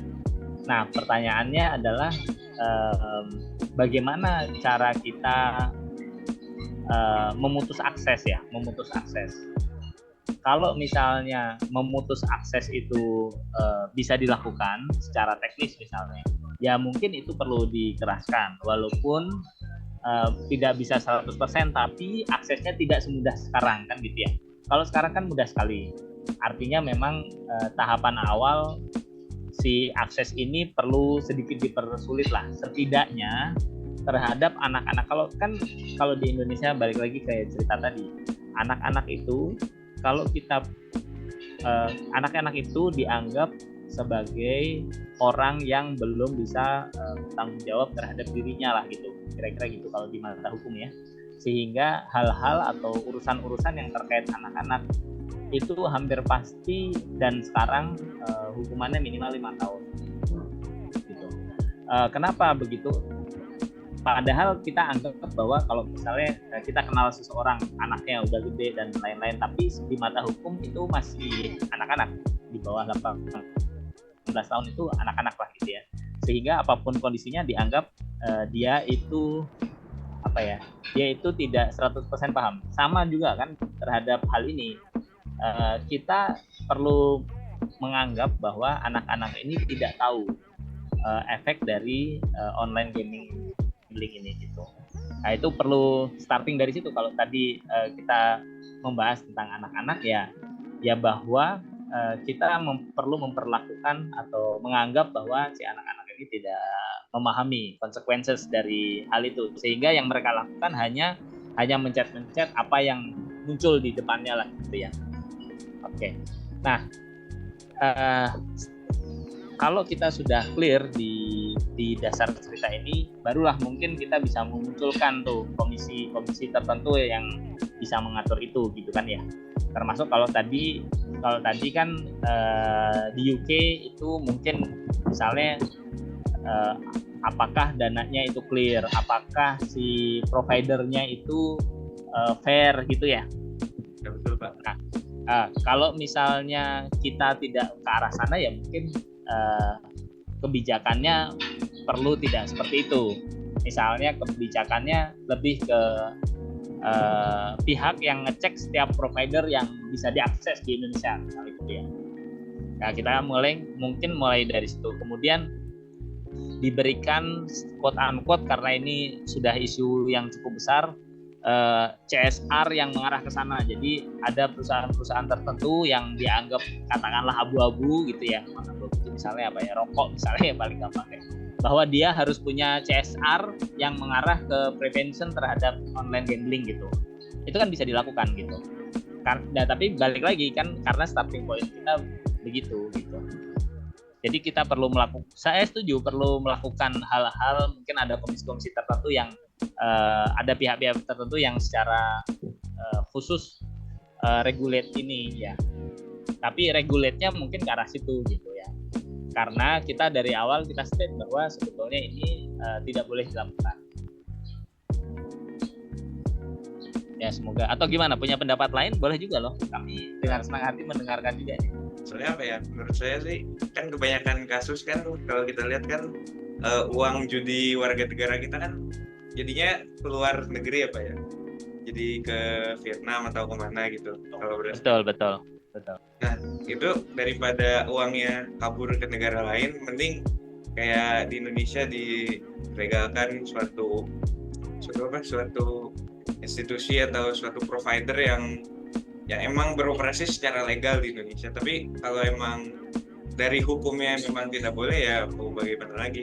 Nah, pertanyaannya adalah bagaimana cara kita memutus akses. Kalau misalnya memutus akses itu bisa dilakukan secara teknis misalnya, ya mungkin itu perlu dikeraskan, walaupun tidak bisa 100%, tapi aksesnya tidak semudah sekarang kan gitu ya. Kalau sekarang kan mudah sekali. Artinya memang tahapan awal si akses ini perlu sedikit dipersulit lah, setidaknya terhadap anak-anak. Kalau di Indonesia balik lagi kayak cerita tadi, anak-anak itu kalau kita anak-anak itu dianggap sebagai orang yang belum bisa bertanggung jawab terhadap dirinya lah gitu, kira-kira gitu kalau di mata hukum ya. Sehingga hal-hal atau urusan-urusan yang terkait anak-anak itu hampir pasti dan sekarang hukumannya minimal 5 tahun gitu. Kenapa begitu? Padahal kita anggap bahwa kalau misalnya kita kenal seseorang, anaknya udah gede dan lain-lain, tapi di mata hukum itu masih anak-anak, di bawah 18 tahun itu anak-anak lah gitu ya. Sehingga apapun kondisinya dianggap dia itu tidak 100% paham. Sama juga kan terhadap hal ini, kita perlu menganggap bahwa anak-anak ini tidak tahu efek dari online gaming ini gitu. Nah, itu perlu starting dari situ. Kalau tadi kita membahas tentang anak-anak ya bahwa kita perlu memperlakukan atau menganggap bahwa si anak-anak ini tapi tidak memahami consequences dari hal itu, sehingga yang mereka lakukan hanya mencet apa yang muncul di depannya lah gitu ya. Oke. Nah, kalau kita sudah clear di dasar cerita ini, barulah mungkin kita bisa memunculkan tuh komisi tertentu yang bisa mengatur itu gitu kan ya. Termasuk kalau tadi kan di UK itu mungkin misalnya apakah dananya itu clear, apakah si providernya itu fair gitu ya. Ya, betul Pak. Kalau misalnya kita tidak ke arah sana ya mungkin kebijakannya perlu tidak seperti itu. Misalnya kebijakannya lebih ke pihak yang ngecek setiap provider yang bisa diakses di Indonesia misalnya gitu ya. Nah, kita mungkin mulai dari situ. Kemudian diberikan quote unquote, karena ini sudah isu yang cukup besar, CSR yang mengarah ke sana. Jadi ada perusahaan-perusahaan tertentu yang dianggap katakanlah abu-abu gitu ya. Abu-abu itu misalnya apa ya, rokok misalnya yang paling gampang ya. Bahwa dia harus punya CSR yang mengarah ke prevention terhadap online gambling gitu. Itu kan bisa dilakukan gitu. Nah, tapi balik lagi kan karena starting point kita begitu gitu. Jadi kita saya setuju perlu melakukan hal-hal, mungkin ada komisi-komisi tertentu yang ada pihak-pihak tertentu yang secara khusus regulate ini ya. Tapi regulate-nya mungkin ke arah situ gitu ya. Karena kita dari awal kita state bahwa sebetulnya ini tidak boleh dilakukan. Ya semoga, atau gimana, punya pendapat lain boleh juga loh. Kami dengan senang hati mendengarkan juga nih. Soalnya apa ya, menurut saya sih kan kebanyakan kasus kan kalau kita lihat kan uang judi warga negara kita kan jadinya keluar negeri apa ya, jadi ke Vietnam atau kemana gitu kalau betul. Nah itu daripada uangnya kabur ke negara lain, mending kayak di Indonesia dilegalkan suatu institusi atau suatu provider yang emang beroperasi secara legal di Indonesia. Tapi kalau emang dari hukumnya memang tidak boleh, ya mau bagaimana lagi?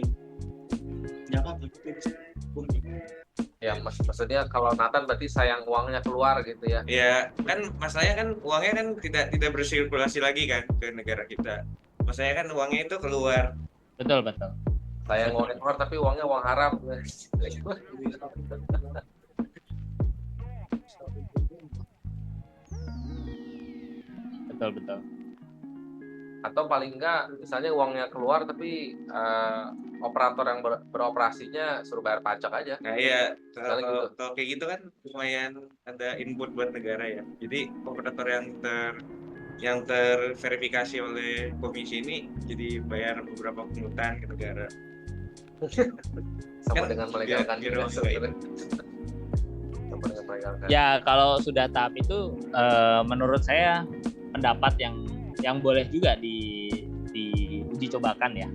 Ya, maksudnya kalau Nathan berarti sayang uangnya keluar gitu ya. Ya kan masalahnya kan uangnya kan tidak bersirkulasi lagi kan ke negara kita. Masalahnya kan uangnya itu keluar. Betul. Sayang uangnya keluar tapi uangnya uang haram. Betul. Atau paling enggak misalnya uangnya keluar tapi operator yang beroperasinya suruh bayar pajak aja. Nah iya, Gitu. kalau kayak gitu kan lumayan ada input buat negara ya. Jadi operator yang terverifikasi oleh komisi ini jadi bayar beberapa pungutan ke negara. Sama Kan dengan melegalkan biar juga sebenarnya. Sama dengan melegalkan. Ya kalau sudah tahap itu menurut saya pendapat yang boleh juga diuji cobakan ya.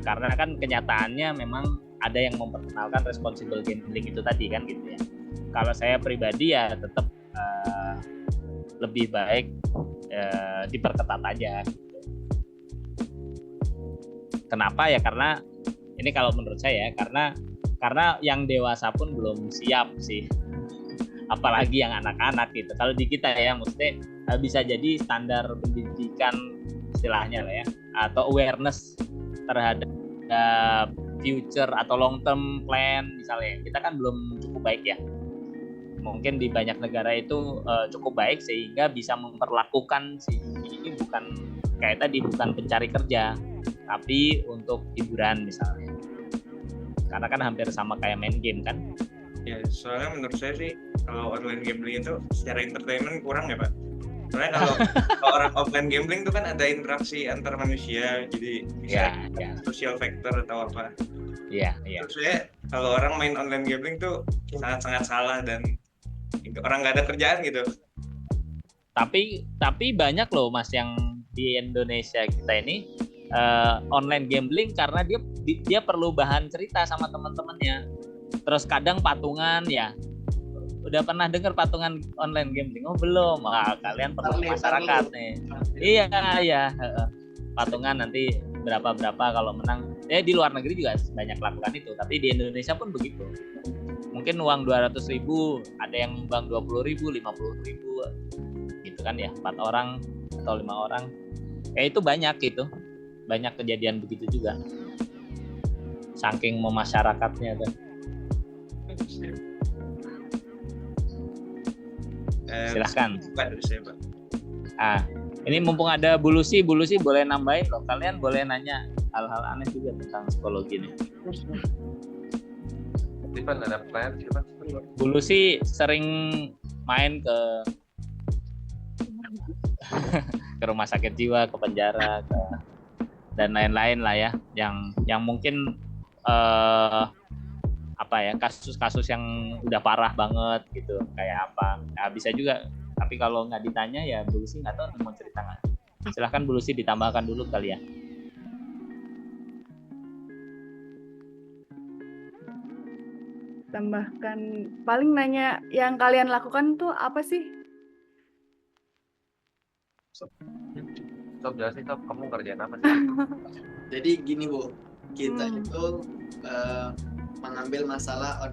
Karena kan kenyataannya memang ada yang memperkenalkan responsible gambling itu tadi kan gitu ya. Kalau saya pribadi ya tetap lebih baik diperketat aja gitu. Kenapa ya, karena ini kalau menurut saya karena yang dewasa pun belum siap sih, apalagi yang anak-anak gitu. Kalau di kita ya maksudnya bisa jadi standar pendidikan istilahnya lah ya, atau awareness terhadap future atau long term plan misalnya, kita kan belum cukup baik ya. Mungkin di banyak negara itu cukup baik sehingga bisa memperlakukan ini bukan kayak tadi, bukan pencari kerja tapi untuk hiburan misalnya, karena kan hampir sama kayak main game kan. Ya soalnya menurut saya sih kalau online gambling itu secara entertainment kurang ya Pak. Soalnya kalau orang offline gambling itu kan ada interaksi antar manusia, jadi bisa social factor atau apa. Iya. Terus saya kalau orang main online gambling tuh sangat-sangat salah dan orang nggak ada kerjaan gitu. Tapi banyak loh Mas yang di Indonesia kita ini online gambling karena dia perlu bahan cerita sama teman-temannya. Terus kadang patungan ya. Udah pernah dengar patungan online gambling? Oh belum. Kalian perlu masyarakat nih. Iya. Patungan nanti berapa kalau menang di luar negeri juga banyak lakukan itu, tapi di Indonesia pun begitu. Mungkin uang 200.000 ada yang nyumbang 20.000, 50.000 gitu kan ya, 4 orang atau 5 orang. Itu banyak gitu. Banyak kejadian begitu juga. Saking memasyarakatnya tuh. Silahkan. Pak, dari saya, Pak. Ini mumpung ada Bu Lucy boleh nambahin loh. Kalian boleh nanya hal-hal aneh juga tentang psikologi nih. Stephen, ada pertanyaan Stephen? Bu Lucy sering main ke rumah sakit jiwa, ke penjara, dan lain-lain lah ya, yang mungkin kasus-kasus yang udah parah banget gitu, kayak apa? Nah, bisa juga. Tapi kalau nggak ditanya ya Bu Lucy nggak tahu mau cerita nggak. Silahkan Bu Lucy ditambahkan dulu kali ya. Tambahkan, paling nanya yang kalian lakukan tuh apa sih? Sob, jelasin Sob, kamu ngerjain apa sih? Jadi gini Bu, kita itu mengambil masalah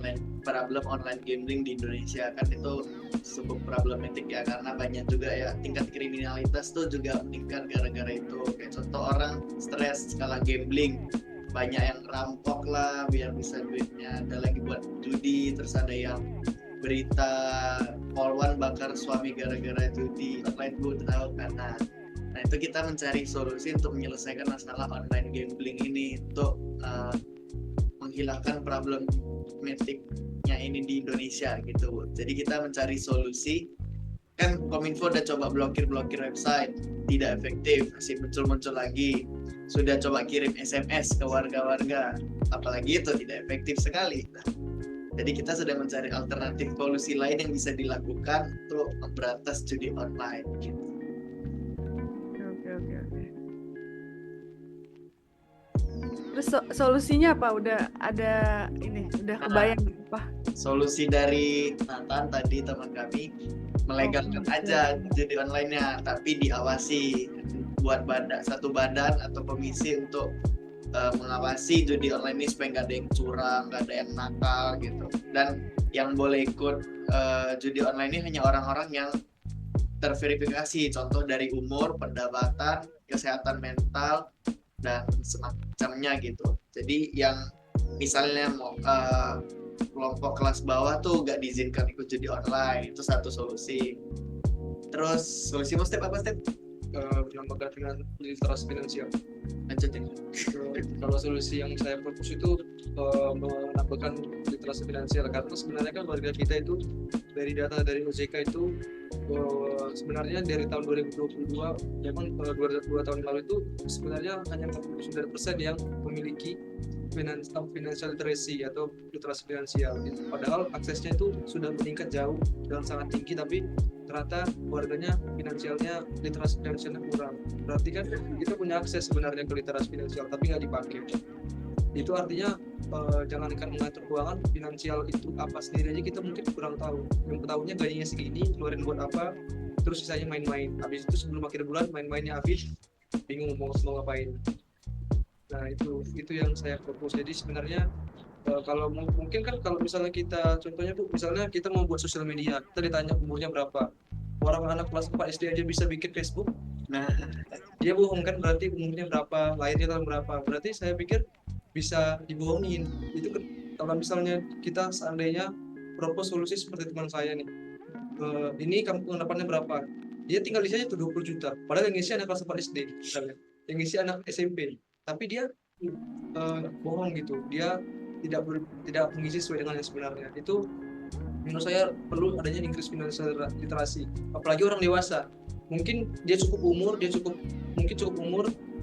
problem online gambling di Indonesia, kan itu cukup problematik ya, karena banyak juga ya tingkat kriminalitas tuh juga meningkat gara-gara itu. Kayak contoh, orang stres skala gambling, banyak yang rampok lah biar bisa duitnya, ada lagi buat judi, terus ada yang berita polwan bakar suami gara-gara judi online, Bu, tahu kan? Nah itu kita mencari solusi untuk menyelesaikan masalah online gambling ini, untuk menghilangkan problematiknya ini di Indonesia gitu, Bu. Jadi kita mencari solusi, kan Kominfo udah coba blokir website, tidak efektif, masih muncul lagi. Sudah coba kirim SMS ke warga-warga, apalagi itu tidak efektif sekali. Nah, jadi kita sudah mencari alternatif solusi lain yang bisa dilakukan untuk memberantas judi online gitu. Oke. Terus solusinya apa? Udah ada ini, udah kebayang apa? Solusi dari Nathan tadi, teman kami, melegalkan aja judi online-nya, tapi diawasi, buat satu badan atau komisi untuk mengawasi judi online ini supaya nggak ada yang curang, nggak ada yang nakal gitu. Dan yang boleh ikut judi online ini hanya orang-orang yang terverifikasi, contoh dari umur, pendapatan, kesehatan mental, dan semacamnya gitu. Jadi yang misalnya mau kelompok kelas bawah tuh nggak diizinkan ikut judi online, itu satu solusi. Terus solusi mau step apa step? Menambahkan dengan literasi finansial. Lanjutin. Kalau solusi yang saya propose itu menambahkan literasi finansial, karena sebenarnya kan warga kita itu dari data dari OJK itu sebenarnya dari tahun 2022 memang 2 tahun lalu itu sebenarnya hanya 49% yang memiliki financial literacy atau literasi finansial. Padahal aksesnya itu sudah meningkat jauh dan sangat tinggi, tapi ternyata warganya literasi finansialnya kurang. Berarti kan kita punya akses sebenarnya ke literasi finansial tapi nggak dipakai. Itu artinya jangankan mengatur keuangan, finansial itu apa sendiri aja kita mungkin kurang tahu. Yang tahunya gajinya segini, keluarin buat apa, terus sisanya main-main. Habis itu sebelum akhir bulan main-mainnya habis, bingung mau ngapain. Nah itu yang saya propose. Jadi sebenarnya kalau mungkin kan kalau misalnya kita contohnya tuh, misalnya kita mau buat sosial media, kita ditanya umurnya berapa, orang anak kelas 4 SD aja bisa bikin Facebook. Nah dia bohong kan, berarti umurnya berapa, lahirnya tahun berapa, berarti saya pikir bisa dibohongin. Itu kan kalau misalnya kita seandainya propose solusi seperti teman saya nih, ini kampung harapannya berapa, dia tinggal di sini tuh 20 juta, padahal yang isi anak kelas 4 SD misalnya, yang isi anak SMP, tapi dia bohong gitu, dia tidak mengisi sesuai dengan yang sebenarnya. Itu menurut saya perlu adanya increase financial literasi, apalagi orang dewasa. Mungkin dia cukup umur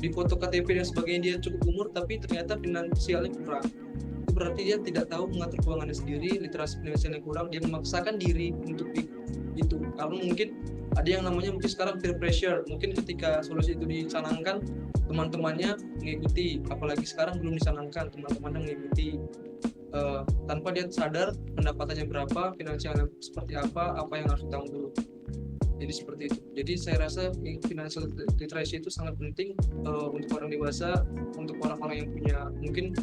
di foto KTP dan sebagainya dia cukup umur, tapi ternyata finansialnya kurang. Itu berarti dia tidak tahu mengatur keuangannya sendiri, literasi finansialnya kurang, dia memaksakan diri untuk itu. Karena mungkin ada yang namanya mungkin sekarang peer pressure, mungkin ketika solusi itu dicanangkan teman-temannya mengikuti, apalagi sekarang belum dicanangkan, teman-temannya mengikuti tanpa dia sadar pendapatannya berapa, finansialnya seperti apa yang harus ditanggung dulu. Jadi seperti itu. Jadi saya rasa financial literacy itu sangat penting untuk orang dewasa, untuk orang-orang yang punya mungkin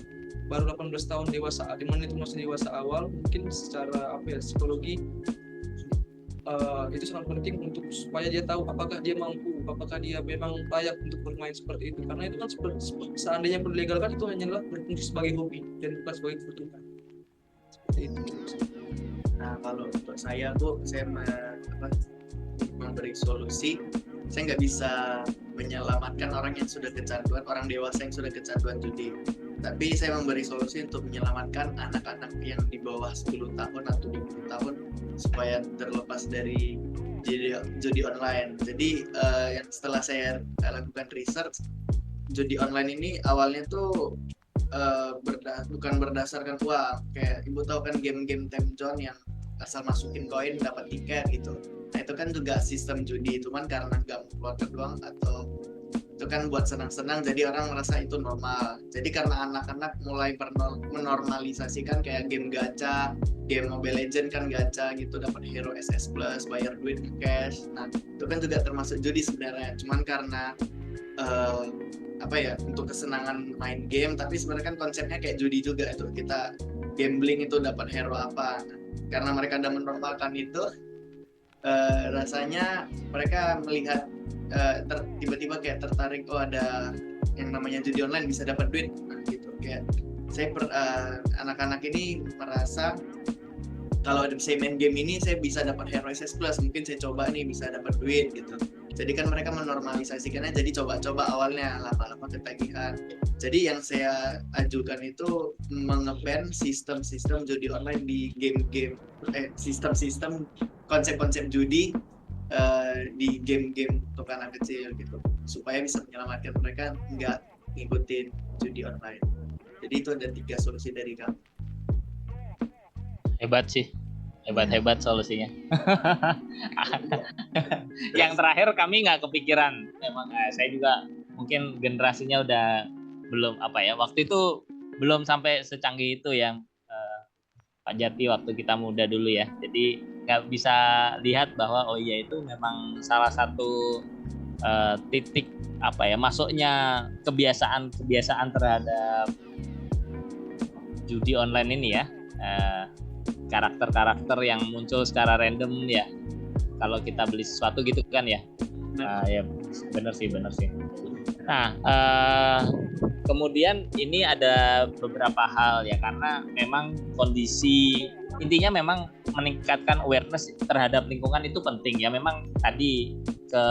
baru 18 tahun dewasa, di mana itu masih dewasa awal, mungkin secara psikologi itu sangat penting untuk supaya dia tahu apakah dia mampu, apakah dia memang layak untuk bermain seperti itu. Karena itu kan seandainya pun dilegalkan itu hanyalah berfungsi sebagai hobi dan bukan sebagai kebutuhan. Seperti itu. Nah, kalau untuk saya Bu, saya memberi solusi. Saya nggak bisa menyelamatkan orang yang sudah kecanduan, orang dewasa yang sudah kecanduan judi. Tapi saya memberi solusi untuk menyelamatkan anak-anak yang di bawah 10 tahun atau 20 tahun supaya terlepas dari judi online. Jadi yang setelah saya lakukan research, judi online ini awalnya tuh bukan berdasarkan uang. Kayak Ibu tahu kan game-game time zone yang asal masukin koin dapat tiket gitu. Nah itu kan juga sistem judi, cuman karena nggak mengeluarkan uang atau itu kan buat senang-senang, jadi orang merasa itu normal. Jadi karena anak-anak mulai menormalisasikan kayak game gacha, game Mobile Legends kan gacha gitu, dapat hero SS Plus, bayar duit cash. Nah itu kan juga termasuk judi sebenarnya, cuman karena untuk kesenangan main game, tapi sebenarnya kan konsepnya kayak judi juga itu, kita gambling itu dapat hero apa. Nah, karena mereka udah menormalkan itu, rasanya mereka melihat tiba-tiba kayak tertarik, oh ada yang namanya judi online bisa dapat duit. Nah gitu, kayak saya anak-anak ini merasa kalau saya main game ini saya bisa dapat hero SS Plus, mungkin saya coba nih bisa dapat duit gitu. Jadi kan mereka menormalisasikannya, jadi coba-coba awalnya, lama-lama ketagihan. Jadi yang saya ajukan itu mengeban sistem-sistem judi online di game-game, sistem-sistem konsep-konsep judi di game-game untuk anak kecil gitu, supaya bisa menyelamatkan mereka nggak ngikutin judi online. Jadi itu ada 3 solusi dari kami. Hebat sih, hebat solusinya. Yang terakhir kami nggak kepikiran. Memang saya juga mungkin generasinya udah belum waktu itu belum sampai secanggih itu yang Pak Jati waktu kita muda dulu ya. Jadi nggak bisa lihat bahwa oh iya itu memang salah satu titik masuknya kebiasaan terhadap judi online ini ya. Karakter-karakter yang muncul secara random ya, kalau kita beli sesuatu gitu kan ya. Ya benar sih. Nah kemudian ini ada beberapa hal ya, karena memang kondisi intinya memang meningkatkan awareness terhadap lingkungan itu penting ya. Memang tadi ke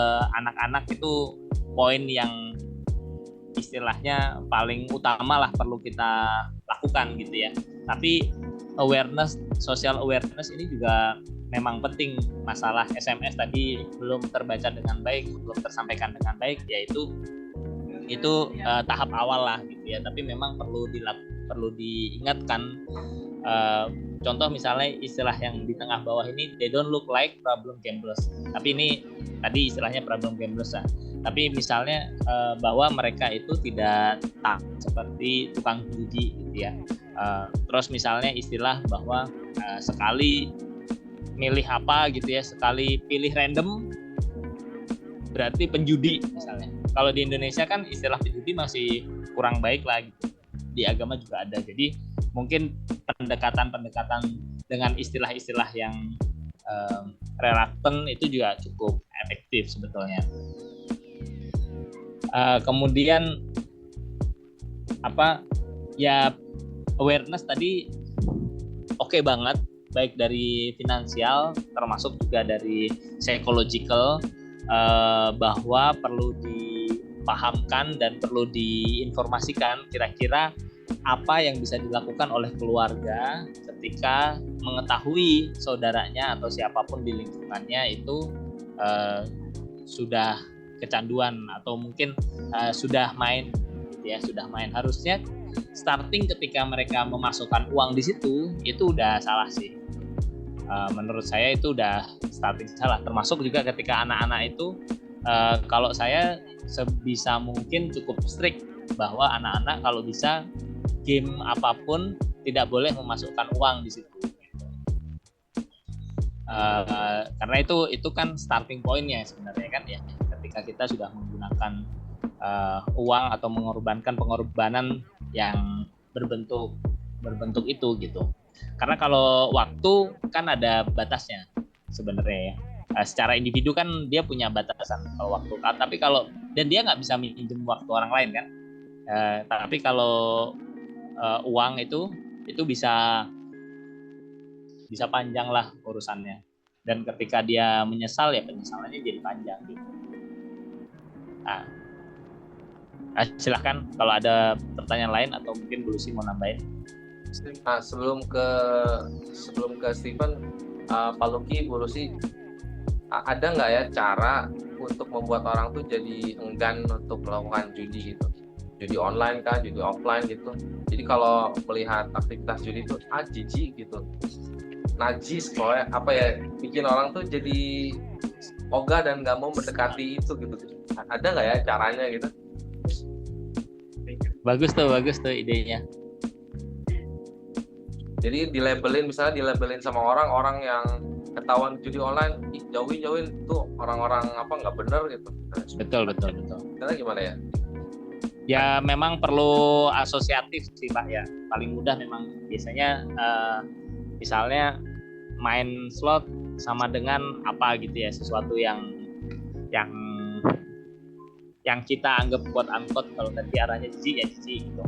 anak-anak itu poin yang istilahnya paling utama lah perlu kita lakukan gitu ya. Tapi social awareness ini juga memang penting. Masalah SMS tadi belum terbaca dengan baik, belum tersampaikan dengan baik, yaitu itu tahap awal lah gitu ya. Tapi memang perlu diingatkan. Contoh misalnya istilah yang di tengah bawah ini, they don't look like problem gamblers. Tapi ini tadi istilahnya problem gamblers lah. Tapi misalnya bahwa mereka itu tidak seperti tukang judi gitu ya. Terus misalnya istilah bahwa sekali milih apa gitu ya, sekali pilih random berarti penjudi misalnya. Kalau di Indonesia kan istilah penjudi masih kurang baik lah gitu. Di agama juga ada. Jadi mungkin pendekatan dengan istilah-istilah yang reluctant itu juga cukup efektif sebetulnya. Kemudian awareness tadi oke banget, baik dari finansial termasuk juga dari psychological, bahwa perlu dipahamkan dan perlu diinformasikan kira-kira apa yang bisa dilakukan oleh keluarga ketika mengetahui saudaranya atau siapapun di lingkungannya itu sudah kecanduan atau mungkin sudah main gitu ya, sudah main. Harusnya starting ketika mereka memasukkan uang di situ itu udah salah sih. Menurut saya itu udah starting salah. Termasuk juga ketika anak-anak itu kalau saya sebisa mungkin cukup strict bahwa anak-anak kalau bisa game apapun tidak boleh memasukkan uang di situ. Karena itu kan starting point-nya sebenarnya kan ya, ketika kita sudah menggunakan uang atau mengorbankan pengorbanan yang berbentuk itu gitu. Karena kalau waktu kan ada batasnya sebenarnya ya. Secara individu kan dia punya batasan kalau waktu, tapi dan dia nggak bisa minjem waktu orang lain kan. Tapi kalau uang itu bisa panjang lah urusannya. Dan ketika dia menyesal ya penyesalannya jadi panjang gitu. Nah, silahkan kalau ada pertanyaan lain atau mungkin Bu Lucy mau nambahin. Nah, sebelum ke Steven, Pak Lucky, Bu Lucy, ada nggak ya cara untuk membuat orang tuh jadi enggan untuk melakukan judi gitu? Judi online kan, judi offline gitu. Jadi kalau melihat aktivitas judi itu jijik gitu, najis, pokoknya apa ya, bikin orang tuh jadi ogah dan nggak mau mendekati itu gitu. Ada nggak ya caranya gitu? Bagus tuh idenya. Jadi dilabelin sama orang yang ketahuan judi online, jauhin tuh orang-orang nggak bener gitu. Betul. Karena gimana ya? Ya memang perlu asosiatif sih Pak ya. Paling mudah memang biasanya misalnya main slot sama dengan apa gitu ya, sesuatu yang kita anggap quote-unquote kalau tadi arahnya jijik gitu.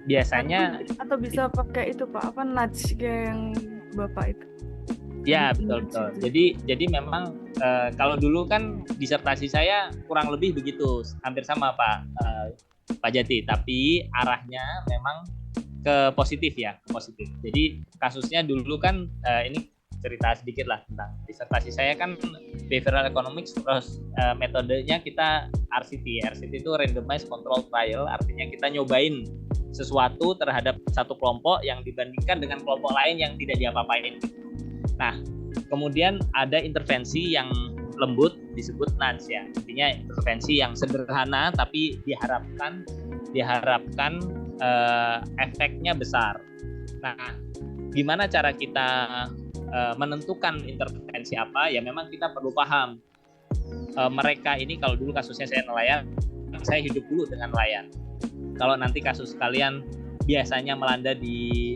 Biasanya atau bisa pakai itu Pak, apa nudge kayak yang Bapak itu. Ya betul. Jadi memang kalau dulu kan disertasi saya kurang lebih begitu, hampir sama Pak Jati, tapi arahnya memang ke positif. Jadi kasusnya dulu kan ini cerita sedikit lah tentang disertasi saya kan behavioral economics, terus metodenya kita RCT. RCT itu randomized control trial, artinya kita nyobain sesuatu terhadap satu kelompok yang dibandingkan dengan kelompok lain yang tidak diapa-apain. Nah, kemudian ada intervensi yang lembut disebut nudge ya. Artinya intervensi yang sederhana tapi diharapkan efeknya besar. Nah, gimana cara kita menentukan intervensi apa? Ya memang kita perlu paham mereka ini. Kalau dulu kasusnya saya nelayan, saya hidup dulu dengan nelayan. Kalau nanti kasus kalian biasanya melanda di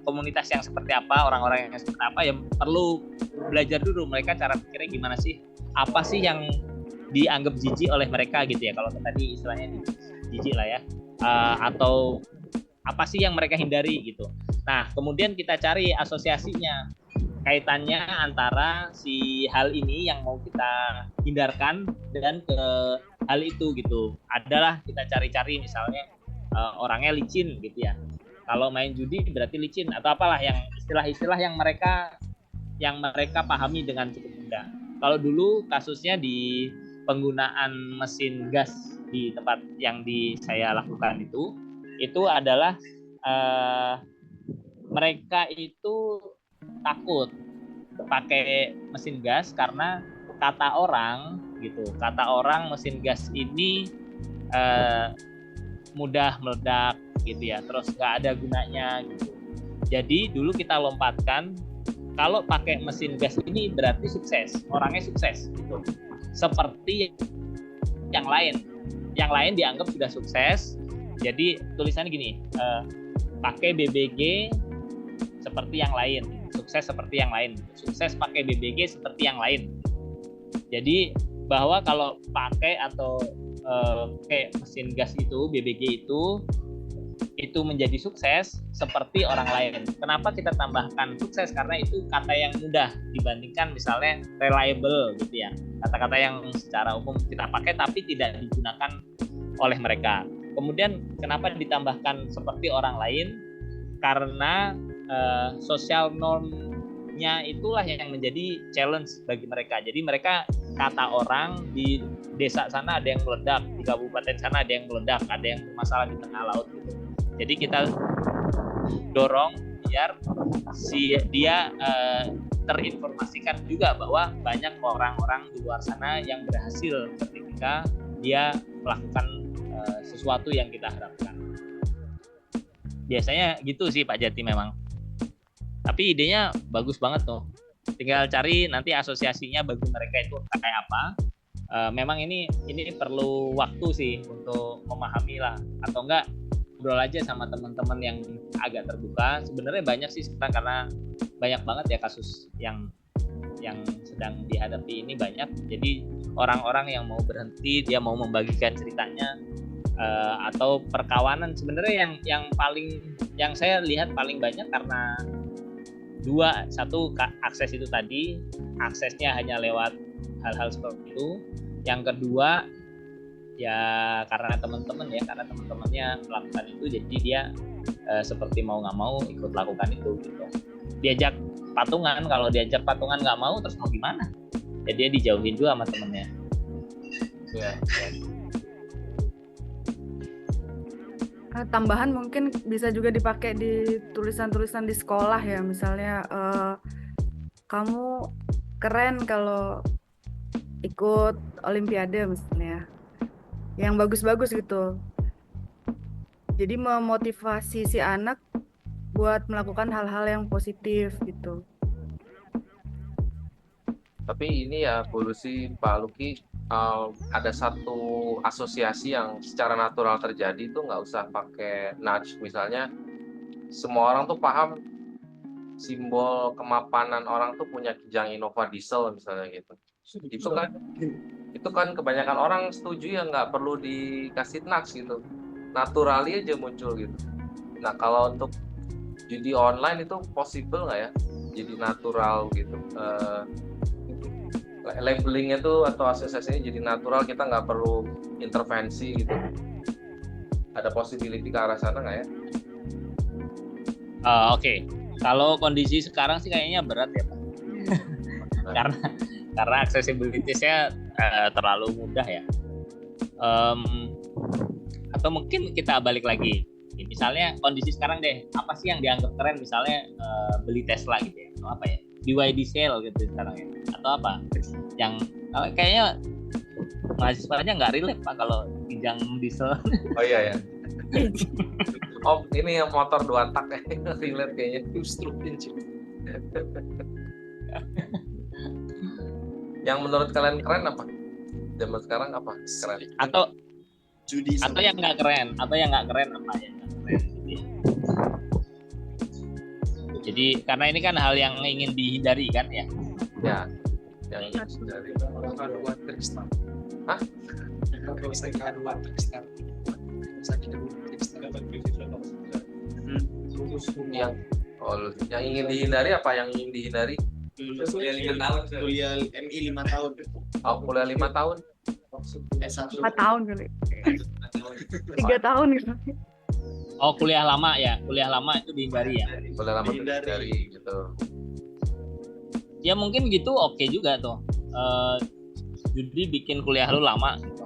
komunitas yang seperti apa, orang-orang yang seperti apa, ya perlu belajar dulu mereka cara pikirnya gimana sih, apa sih yang dianggap jijik oleh mereka gitu ya, kalau tadi istilahnya jijik lah ya, atau apa sih yang mereka hindari gitu. Nah kemudian kita cari asosiasinya, kaitannya antara si hal ini yang mau kita hindarkan dan ke hal itu gitu. Adalah kita cari-cari misalnya orangnya licin gitu ya. Kalau main judi berarti licin atau apalah yang istilah-istilah yang mereka pahami dengan cukup mudah. Kalau dulu kasusnya di penggunaan mesin gas di tempat yang saya lakukan itu adalah mereka itu takut pakai mesin gas karena kata orang mesin gas ini mudah meledak gitu ya, terus nggak ada gunanya gitu. Jadi dulu kita lompatkan kalau pakai mesin gas ini berarti sukses, orangnya sukses gitu. Seperti yang lain dianggap sudah sukses. Jadi tulisannya gini, pakai BBG seperti yang lain, sukses seperti yang lain, sukses pakai BBG seperti yang lain. Jadi bahwa kalau pakai atau kayak mesin gas itu, BBG itu menjadi sukses seperti orang lain. Kenapa kita tambahkan sukses? Karena itu kata yang mudah dibandingkan misalnya reliable gitu ya. Kata-kata yang secara umum kita pakai tapi tidak digunakan oleh mereka. Kemudian kenapa ditambahkan seperti orang lain? Karena social normnya itulah yang menjadi challenge bagi mereka. Jadi mereka kata orang di desa sana ada yang meledak, di kabupaten sana ada yang meledak, ada yang bermasalah di tengah laut gitu. Jadi kita dorong biar dia terinformasikan juga bahwa banyak orang-orang di luar sana yang berhasil ketika dia melakukan sesuatu yang kita harapkan. Biasanya gitu sih Pak Jati memang. Tapi idenya bagus banget tuh. Tinggal cari nanti asosiasinya bagi mereka itu kayak apa. Memang ini perlu waktu sih untuk memahami lah, atau enggak ngobrol aja sama teman-teman yang agak terbuka. Sebenarnya banyak sih sekarang, karena banyak banget ya kasus yang sedang dihadapi ini banyak. Jadi orang-orang yang mau berhenti, dia mau membagikan ceritanya, atau perkawanan, sebenarnya yang saya lihat paling banyak karena satu akses itu tadi, aksesnya hanya lewat hal-hal seperti itu. Yang kedua ya karena teman-temannya melakukan itu, jadi dia seperti mau nggak mau ikut lakukan itu gitu. Diajak patungan, kalau diajak patungan nggak mau, terus mau gimana? Ya dia dijauhin juga sama temennya. Ya. Tambahan mungkin bisa juga dipakai di tulisan-tulisan di sekolah ya, misalnya kamu keren kalau ikut olimpiade misalnya, yang bagus-bagus gitu. Jadi memotivasi si anak buat melakukan hal-hal yang positif gitu. Tapi ini ya Bu Lucy, Pak Luki, ada satu asosiasi yang secara natural terjadi, itu nggak usah pakai nudge. Misalnya semua orang tuh paham simbol kemapanan orang tuh punya kijang Innova Diesel misalnya gitu. Itu kan kebanyakan orang setuju ya, nggak perlu dikasih nudge gitu, naturally aja muncul gitu. Nah kalau untuk judi online itu possible nggak ya jadi natural gitu, labelingnya tuh atau asosiasinya jadi natural, kita nggak perlu intervensi gitu. Ada possibility ke arah sana nggak ya? Oke. Kalau kondisi sekarang sih kayaknya berat ya Pak. karena accessibility-nya terlalu mudah ya. Atau mungkin kita balik lagi. Misalnya kondisi sekarang deh, apa sih yang dianggap keren? Misalnya beli Tesla gitu ya, atau apa ya, BYD sale gitu sekarang ya, atau apa? Yang kayaknya mahasiswanya nggak relate Pak kalau kijang diesel. Oh iya ya. Oh ini yang motor 2 tak kayaknya relate kayaknya. Two-stroke engine. Yang menurut kalian keren apa? Zaman sekarang apa keren? Atau Judi atau yang nggak keren, apa yang nggak keren gitu ya. Jadi karena ini kan hal yang ingin dihindari kan ya. Ya. Yang dari Kaduan tekstil. Hah? Kalau saya kaduan tekstil. yang ingin dihindari apa? Yang ingin dihindari? Kuliah 5 tahun. kuliah MI 5 tahun. Oh, kuliah 5 tahun. S1 4 tahun kali, 3 tahun gitu. Oh kuliah lama ya, kuliah lama itu dihindari ya. Kuliah lama Dihindari. dihindari gitu. Ya mungkin gitu oke juga tuh. Judi bikin kuliah lu lama gitu.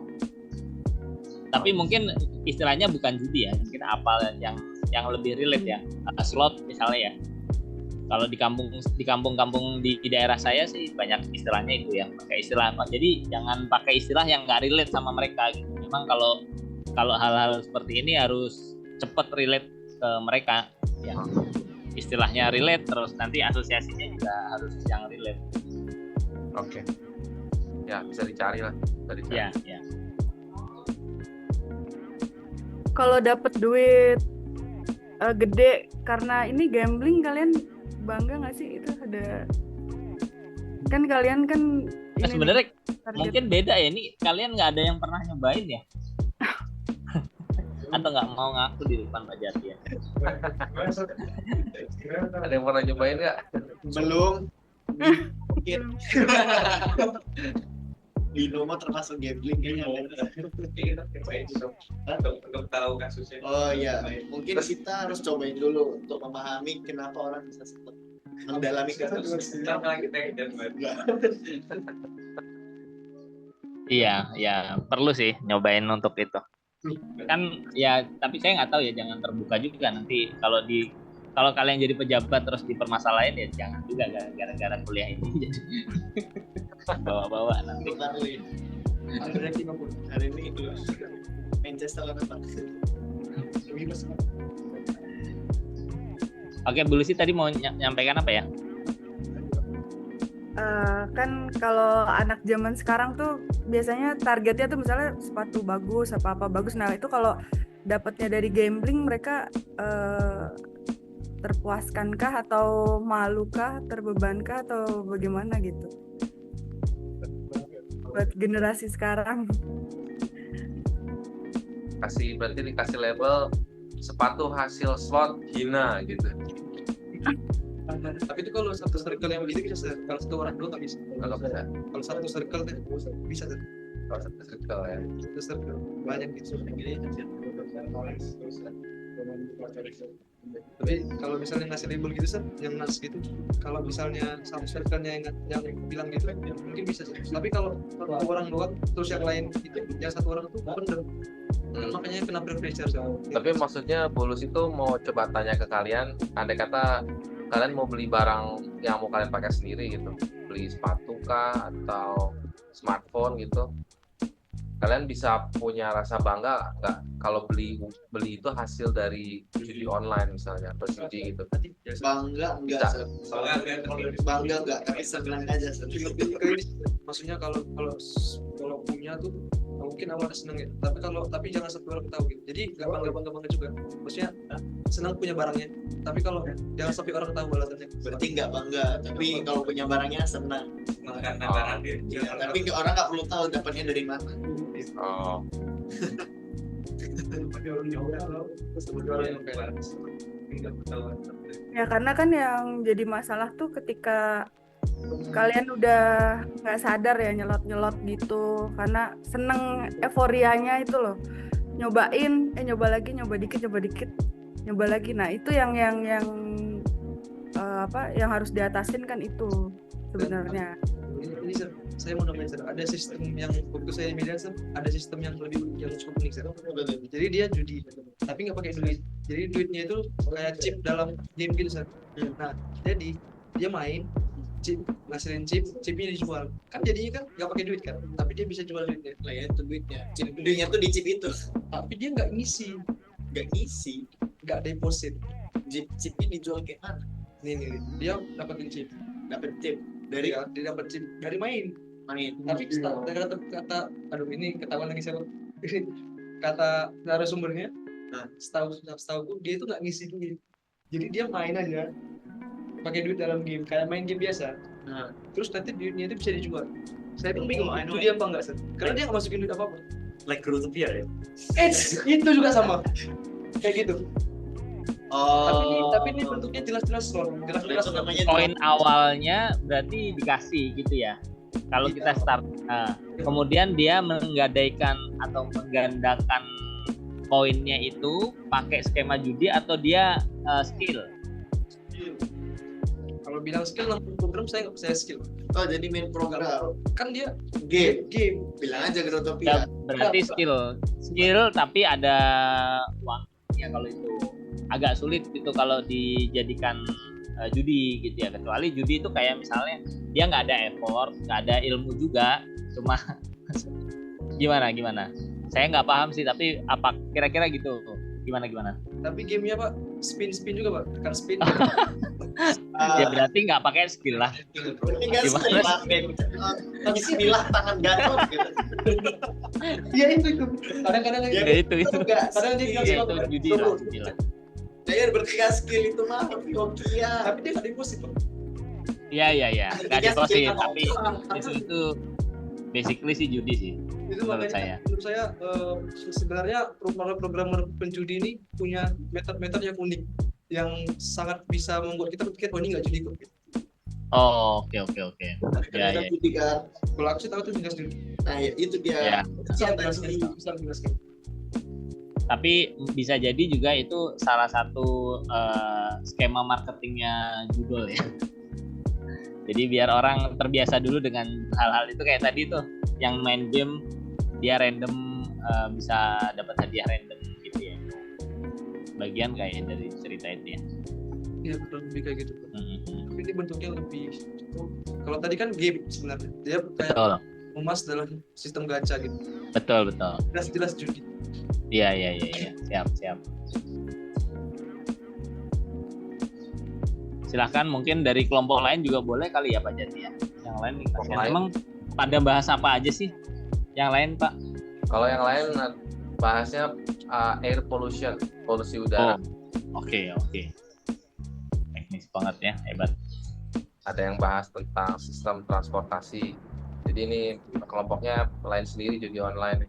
Tapi mungkin istilahnya bukan judi ya, mungkin apa yang lebih relate ya. Slot misalnya ya. Kalau di kampung-kampung di daerah saya sih banyak istilahnya itu ya, pakai istilah apa. Jadi jangan pakai istilah yang nggak relate sama mereka gitu. Memang kalau hal-hal seperti ini harus cepat relate ke mereka ya. Istilahnya relate, terus nanti asosiasinya juga harus yang relate. Oke. Ya, bisa dicari lah. Ya. Kalau dapat duit gede karena ini gambling, kalian bangga nggak sih? Itu ada kan, kalian kan Nah, ini sebenarnya target. mungkin beda ya, ini kalian nggak ada yang pernah nyobain ya? Atau nggak mau ngaku di depan Pak Jati ya? Ada yang pernah nyobain nggak? belum mungkin. Binomo termasuk gambling kayaknya. Untuk tahu kasusnya. Oh iya, mungkin kita harus cobain dulu untuk memahami kenapa orang bisa seperti mendalami kasus. Kita malah kita yang Iya, perlu sih nyobain untuk itu. Kan ya, tapi saya nggak tahu ya, jangan terbuka juga nanti kalau kalian jadi pejabat terus dipermasalahin ya jangan juga gara-gara kuliah ini jadi bawa-bawa nanti. Hari ini Manchester apa? Oke, Bu Lucy tadi mau nyampaikan apa ya? Kan kalau anak zaman sekarang tuh biasanya targetnya tuh misalnya sepatu bagus apa bagus. Nah itu kalau dapatnya dari gambling mereka terpuaskankah atau malukah, terbebankah atau bagaimana gitu buat generasi sekarang. Berarti dikasih label sepatu hasil slot hina gitu. Tapi itu kalau satu circle yang begitu bisa, kalau satu orang doang nggak bisa. Kalau bisa, Kalau satu circle tuh bisa tuh. kalau satu circle ya. Satu circle banyak gitu. Tapi kalau misalnya ngasih label gitu sih, yang nas gitu, kalau misalnya satu circle-nya yang bilang gitu, ya mungkin bisa sih. Tapi kalau satu orang doang, terus yang lain itu, yang satu orang tuh pendem. Makanya kena peer pressure. Tapi maksudnya Bulus itu mau coba tanya ke kalian, andai kata kalian mau beli barang yang mau kalian pakai sendiri gitu, beli sepatu kah atau smartphone gitu, kalian bisa punya rasa bangga nggak kalau beli itu hasil dari judi online misalnya atau judi gitu? Bangga enggak, Bisa. Sir. Bangga enggak, tapi senang aja, Sir. Maksudnya kalau punya tuh mungkin awalnya seneng ya, tapi jangan sampai orang tahu gitu. Jadi nggak bangga juga. Maksudnya senang punya barangnya, tapi kalau jangan sampai orang tahu alasannya. Berarti enggak bangga, tapi kalau punya barangnya senang. Karena barang dia. Ya, tapi orang nggak perlu tahu dapatnya dari mana. Oh, Ya karena kan yang jadi masalah tuh ketika kalian udah nggak sadar ya nyelot gitu, karena seneng euforianya itu loh, nyobain, nyoba lagi, nyoba dikit, nyoba lagi. Nah itu yang yang harus diatasin kan itu sebenarnya. Ini Sir, saya mau nambahin Sir, ada sistem yang waktu saya di Medan Sir, ada sistem yang cukup unik Sir. Jadi dia judi, tapi nggak pakai duit. Jadi duitnya itu kayak chip dalam game gitu Sir. Nah, jadi dia main chip, ngasilin chipnya dijual. Kan jadinya kan nggak pakai duit kan, tapi dia bisa jual duitnya. Lah ya itu duitnya. Duitnya tuh di chip itu. Tapi dia nggak ngisi, Nggak deposit. Chipnya dijual kayak mana? Nih, dia dapetin chip. Dapat chip Dia dapat chip dari main. Tapi kata aduh ini ketahuan lagi saya. Kata narasumbernya, setahu dia itu nggak ngisi duit. Jadi dia main aja pakai duit dalam game, kayak main game biasa. Terus nanti duitnya itu bisa dijual. Saya pun bingung itu dia apa enggak Sir? Karena dia nggak masukin duit apa-apa. Like rupiah ya. Itu juga sama kayak gitu. Oh. Tapi ini bentuknya jelas-jelas slot. Jelas-jelas namanya Koin awalnya berarti dikasih gitu ya. Kalau kita start, kemudian dia menggadaikan atau menggandakan koinnya itu pakai skema judi atau dia skill. Kalau bilang skill langsung program saya nggak percaya skill. Oh jadi main program. Kan dia Game. game. Bilang aja Ya, Grotopia. berarti skill tapi ada uangnya. Kalau itu agak sulit gitu kalau dijadikan judi gitu ya, kecuali judi itu kayak misalnya dia nggak ada effort, nggak ada ilmu juga, cuma gimana saya nggak paham sih, tapi apa kira-kira gitu gimana Tapi gamenya Pak spin juga Pak, tekan spin. ya berarti nggak pakai skill lah. Tinggal Gimana? Bismillah tangan gatot gitu. Iya itu. Kadang-kadang Ya, itu kadang dia bilang Iya, sama itu judi lah, judi lah. Saya bertiga skill itu mah Nokia. tapi dia nggak deposit Pak. Iya nggak Tiga deposit, skill tapi apa? itu basically sih judi sih Itu menurut makanya saya. menurut saya sebenarnya programmer penjudi ini punya metode yang unik yang sangat bisa membuat kita berpikir oh ini nggak judi kok. Oh, oke. Ya. Judi kan. Kalau aku sih tahu itu jelas judi. Nah ya, itu dia. Ya. Bisa jelaskan. Tapi bisa jadi juga itu salah satu skema marketingnya judul ya. Jadi biar orang terbiasa dulu dengan hal-hal itu, kayak tadi tuh yang main game dia random bisa dapat hadiah random gitu ya. Bagian kayak dari cerita itu ya. Iya kurang lebih kayak gitu. Tapi ini bentuknya lebih. Kalau tadi kan game sebenarnya dia kayak Betul. emas dalam sistem gacha gitu. Jelas Jelas judi. Iya. Siap. Silahkan mungkin dari kelompok lain juga boleh kali ya Pak Jati ya. Yang lain nih Kelompok lain. Emang pada bahas apa aja sih? Yang lain Pak? Kalau yang lain bahasnya air pollution, polusi udara. Oke. Teknis banget ya, hebat. Ada yang bahas tentang sistem transportasi. Jadi ini kelompoknya lain sendiri jadi online.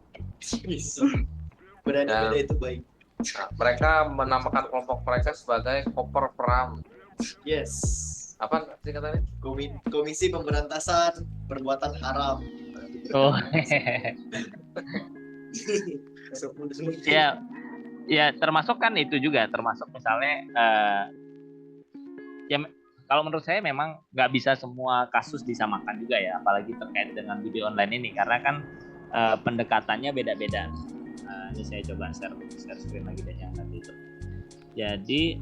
Beda itu baik. Nah, mereka menamakan kelompok mereka sebagai Koper Pram. Yes. Apa singkatannya? Komisi Pemberantasan Perbuatan Haram. Oh. Ya termasuk kan itu juga, termasuk misalnya kalau menurut saya memang nggak bisa semua kasus disamakan juga ya, apalagi terkait dengan judi online ini, karena kan pendekatannya beda-beda. Ini saya coba share screen lagi deh yang tadi itu. Jadi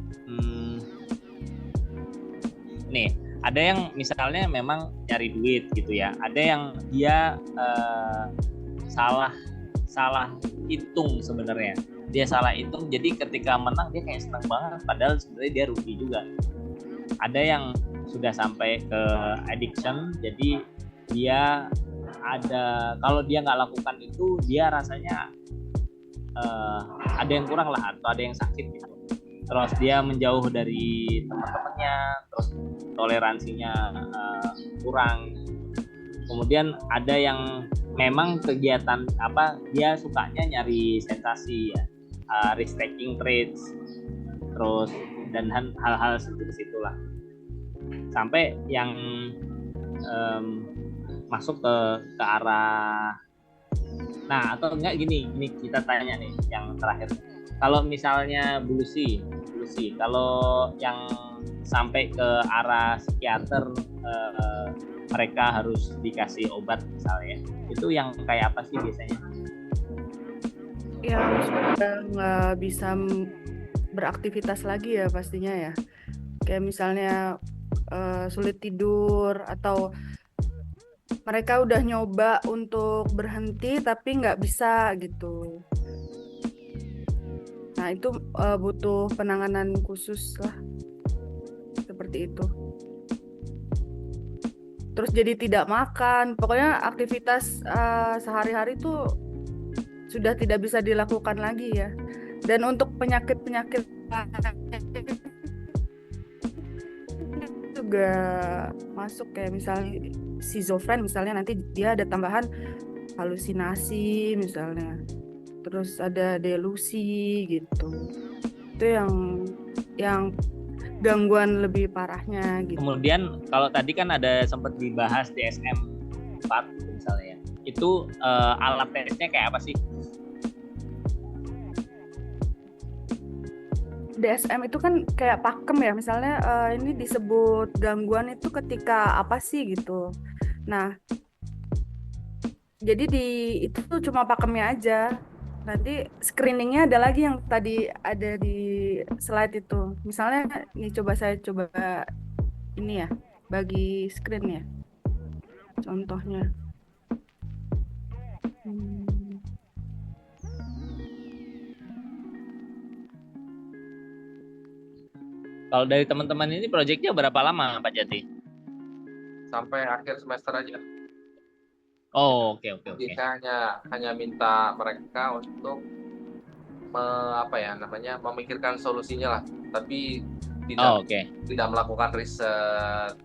nih ada yang misalnya memang nyari duit gitu ya, ada yang dia salah hitung sebenarnya. Dia salah hitung, jadi ketika menang dia kayak senang banget, padahal sebenarnya dia rugi juga. Ada yang sudah sampai ke addiction, jadi dia kalau dia nggak lakukan itu dia rasanya ada yang kurang lah, atau ada yang sakit gitu. Terus dia menjauh dari teman-temannya, terus toleransinya kurang. Kemudian ada yang memang kegiatan dia sukanya nyari sensasi ya, risk taking trades, terus dan hal-hal seperti situlah, sampai yang masuk ke arah. Nah, atau enggak gini kita tanya nih yang terakhir, kalau misalnya Bulusi kalau yang sampai ke arah psikiater, mereka harus dikasih obat misalnya, itu yang kayak apa sih biasanya? Yang sudah nggak bisa beraktivitas lagi ya pastinya ya, kayak misalnya sulit tidur, atau mereka udah nyoba untuk berhenti tapi nggak bisa gitu. Nah itu butuh penanganan khusus lah, seperti itu. Terus jadi tidak makan, pokoknya aktivitas sehari-hari tuh sudah tidak bisa dilakukan lagi ya. Dan untuk penyakit-penyakit juga masuk, kayak misalnya schizofren misalnya, nanti dia ada tambahan halusinasi misalnya, terus ada delusi gitu. Itu yang gangguan lebih parahnya gitu. Kemudian kalau tadi kan ada sempat dibahas DSM-4 misalnya, itu alat tesnya kayak apa sih? DSM itu kan kayak pakem ya, misalnya ini disebut gangguan itu ketika apa sih gitu. Nah, jadi itu tuh cuma pakemnya aja. Nanti screeningnya ada lagi yang tadi ada di slide itu. Misalnya ini saya coba ini ya, bagi screen ya, contohnya. Kalau dari teman-teman ini proyeknya berapa lama Pak Jati? Sampai akhir semester aja. Oh, oke. Jadi saya hanya minta mereka untuk memikirkan solusinya lah, tapi tidak melakukan riset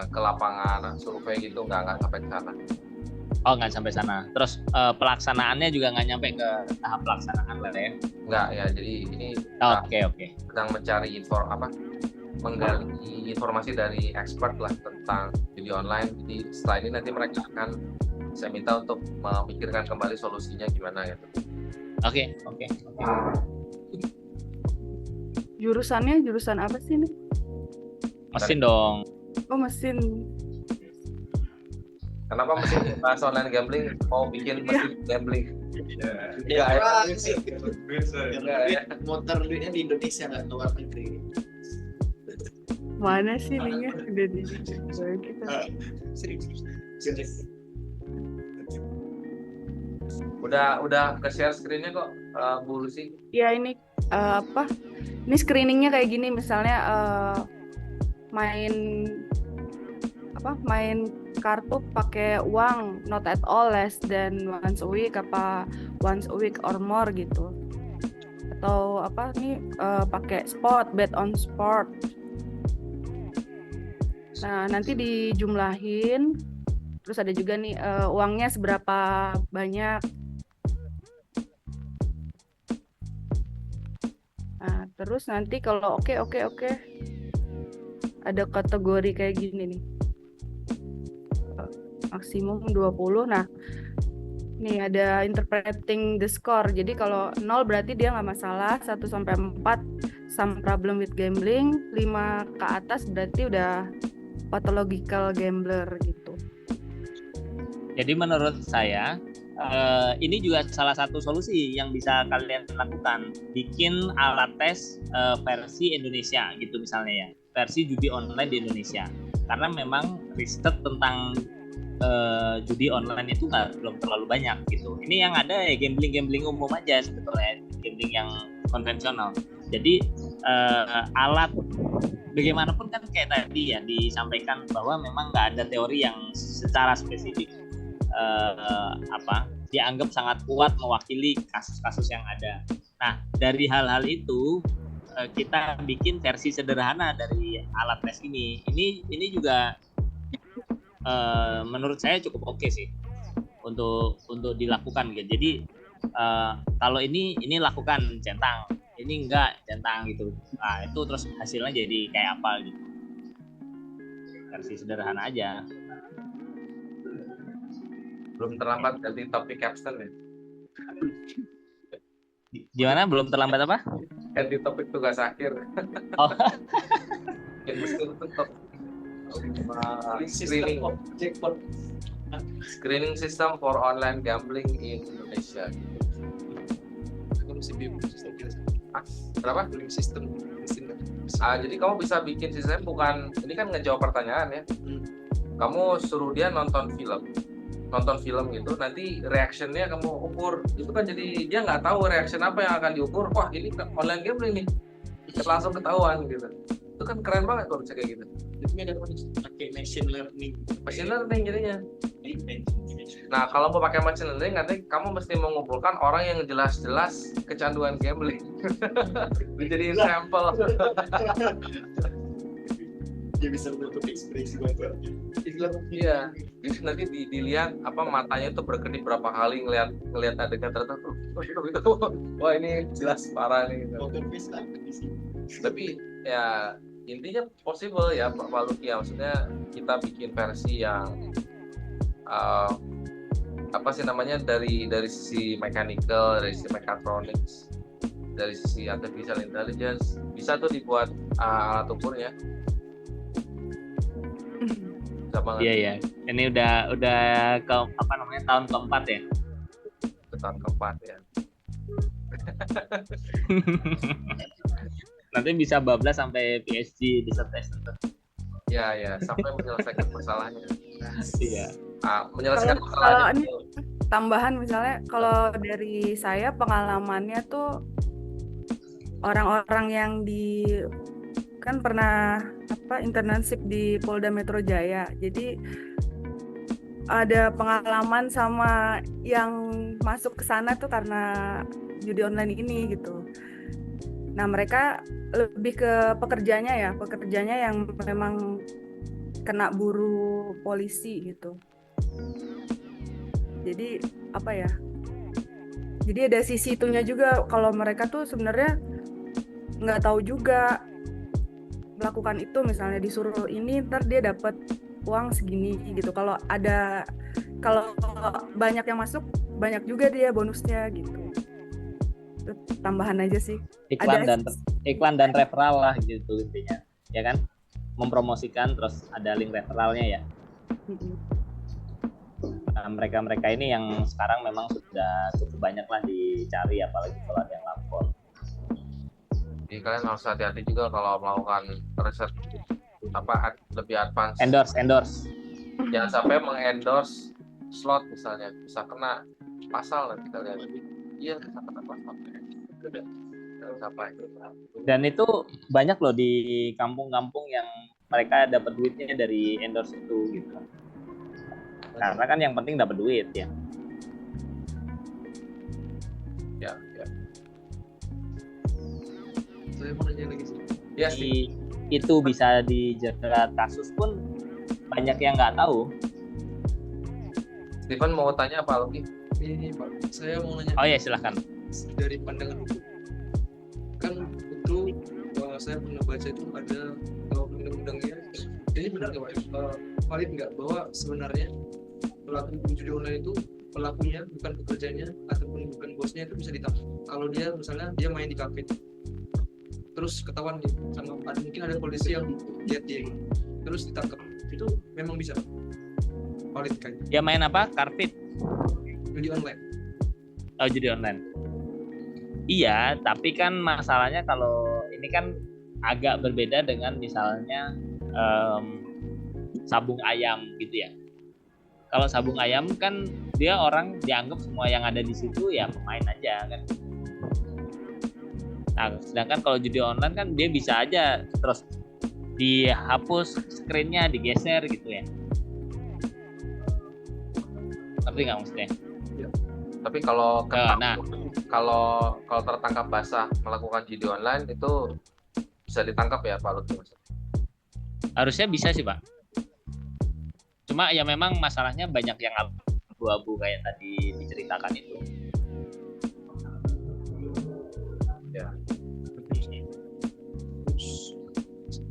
ke lapangan, survei gitu, nggak sampai ke sana. Oh, nggak sampai sana. Terus pelaksanaannya juga nggak nyampe ke tahap pelaksanaan lah ya? Nggak ya, jadi ini Oke. sedang mencari menggali informasi dari expert lah tentang judi online. Jadi setelah ini nanti mereka akan saya minta untuk memikirkan kembali solusinya gimana gitu. Oke. Jurusan apa sih ini? Mesin dong. Oh, mesin. Kenapa mesin bahas online gambling mau bikin mesin gambling? Motor duitnya di Indonesia, nggak luar negeri. Mana sih linknya? Udah di kita. Serius. Udah ke share screen-nya kok. Bu Lucy? Ya ini apa? Ini screeningnya kayak gini, misalnya main kartu pakai uang not at all, less than once a week, apa once a week or more gitu, atau apa nih pakai spot, bet on sport. Nah nanti dijumlahin, terus ada juga nih uangnya seberapa banyak. Nah terus nanti kalau oke ada kategori kayak gini nih, maksimum 20. Nah nih ada interpreting the score. Jadi kalau 0 berarti dia nggak masalah, 1 sampai 4 some problem with gambling, 5 ke atas berarti udah pathological gambler gitu. Jadi menurut saya ini juga salah satu solusi yang bisa kalian lakukan, bikin alat tes versi Indonesia gitu misalnya ya, versi judi online di Indonesia. Karena memang riset tentang judi online itu belum terlalu banyak gitu. Ini yang ada ya gambling umum aja sebetulnya, gambling yang konvensional. Jadi alat bagaimanapun kan kayak tadi ya disampaikan bahwa memang nggak ada teori yang secara spesifik dianggap sangat kuat mewakili kasus-kasus yang ada. Nah dari hal-hal itu kita bikin versi sederhana dari alat tes ini. Ini juga menurut saya cukup oke sih untuk dilakukan gitu. Jadi kalau ini lakukan centang, ini enggak centang gitu. Nah itu terus hasilnya jadi kayak apa gitu. Versi sederhana aja. Belum terlambat ganti topik caption ya. Gimana? Belum terlambat apa? Ganti topik tugas akhir. Oh. Screening system for online gambling in Indonesia. Berapa? Sistem. Jadi kamu bisa bikin sistem, bukan ini kan ngejawab pertanyaan ya. Kamu suruh dia nonton film gitu, nanti reactionnya kamu ukur. Itu kan jadi dia nggak tahu reaction apa yang akan diukur. Wah ini online gambling nih, langsung ketahuan gitu. Itu kan keren banget kalau bisa kayak gitu. Itu ada pakai machine learning jadinya. Nah kalau mau pakai machine learning, nanti kamu mesti mengumpulkan orang yang jelas-jelas kecanduan gambling. Dijadiin sampel. Dia bisa bentuk ekspresi wajah. Iya, jadi nanti dilihat matanya itu berkedip berapa kali ngelihat adegan tertentu. Wah ini jelas parah nih. Tapi ya intinya possible ya Pak Luki ya, maksudnya kita bikin versi yang dari sisi mechanical, dari sisi mechatronics, dari sisi artificial intelligence, bisa tuh dibuat alat ukurnya. Iya. Ini udah ke tahun keempat ya. Tahun keempat ya. Nanti bisa bablas sampai PhD bisa tes tentu. Ya, sampai menyelesaikan masalahnya. Iya. Menyelesaikan Kalau masalahnya. ini tambahan misalnya, kalau dari saya pengalamannya tuh orang-orang yang kan pernah internship di Polda Metro Jaya, jadi ada pengalaman sama yang masuk ke sana tuh karena judi online ini gitu. Nah mereka lebih ke pekerjanya yang memang kena buru polisi gitu. Jadi jadi ada sisi itunya juga, kalau mereka tuh sebenarnya nggak tahu juga melakukan itu, misalnya disuruh ini ntar dia dapat uang segini gitu. Kalau banyak yang masuk, banyak juga dia bonusnya gitu. Itu tambahan aja sih. Iklan dan referral lah gitu intinya, ya kan? Mempromosikan terus ada link referralnya ya. Nah, mereka ini yang sekarang memang sudah cukup banyak lah dicari, apalagi kalau ada yang lapor. Jadi kalian harus hati-hati juga kalau melakukan riset lebih advance. Endorse. Jangan sampai mengendorse slot misalnya, bisa kena pasal nanti kalian. Iya, kesempatan pasar. Udah sampai. Dan itu banyak loh di kampung-kampung yang mereka dapat duitnya dari endorse itu gitu. Karena kan yang penting dapat duit ya. Ya. Saya mau nanya lagi sih. Ya, Jadi, itu bisa dijerat kasus pun banyak yang nggak tahu. Steven mau tanya apa lagi? Ini Pak, saya mau nanya Oh ya silahkan. dari pandangan hukum. Kan itu saya pernah baca itu ada undang-undangnya. Ini benar nggak Pak? Valid nggak bahwa sebenarnya pelaku judi online itu pelakunya bukan pekerjanya ataupun bukan bosnya itu bisa ditangkap. Kalau dia misalnya dia main di kafe terus ketahuan nih sama mungkin ada polisi yang lihat dia gitu, terus ditangkap, itu memang bisa valid kan? Dia main apa? Karpet. Judi online. Oh, judi online. Iya, tapi kan masalahnya kalau ini kan agak berbeda dengan misalnya sabung ayam gitu ya. Kalau sabung ayam kan dia orang dianggap semua yang ada di situ ya pemain aja kan. Nah, sedangkan kalau judi online kan dia bisa aja terus dihapus screen-nya, digeser gitu ya. Tapi nggak maksudnya. Tapi kalau Nah, kalau tertangkap basah melakukan judi online itu bisa ditangkap ya Pak Lutfi? harusnya bisa sih Pak. Cuma ya memang masalahnya banyak yang abu-abu kayak tadi diceritakan itu. Ya.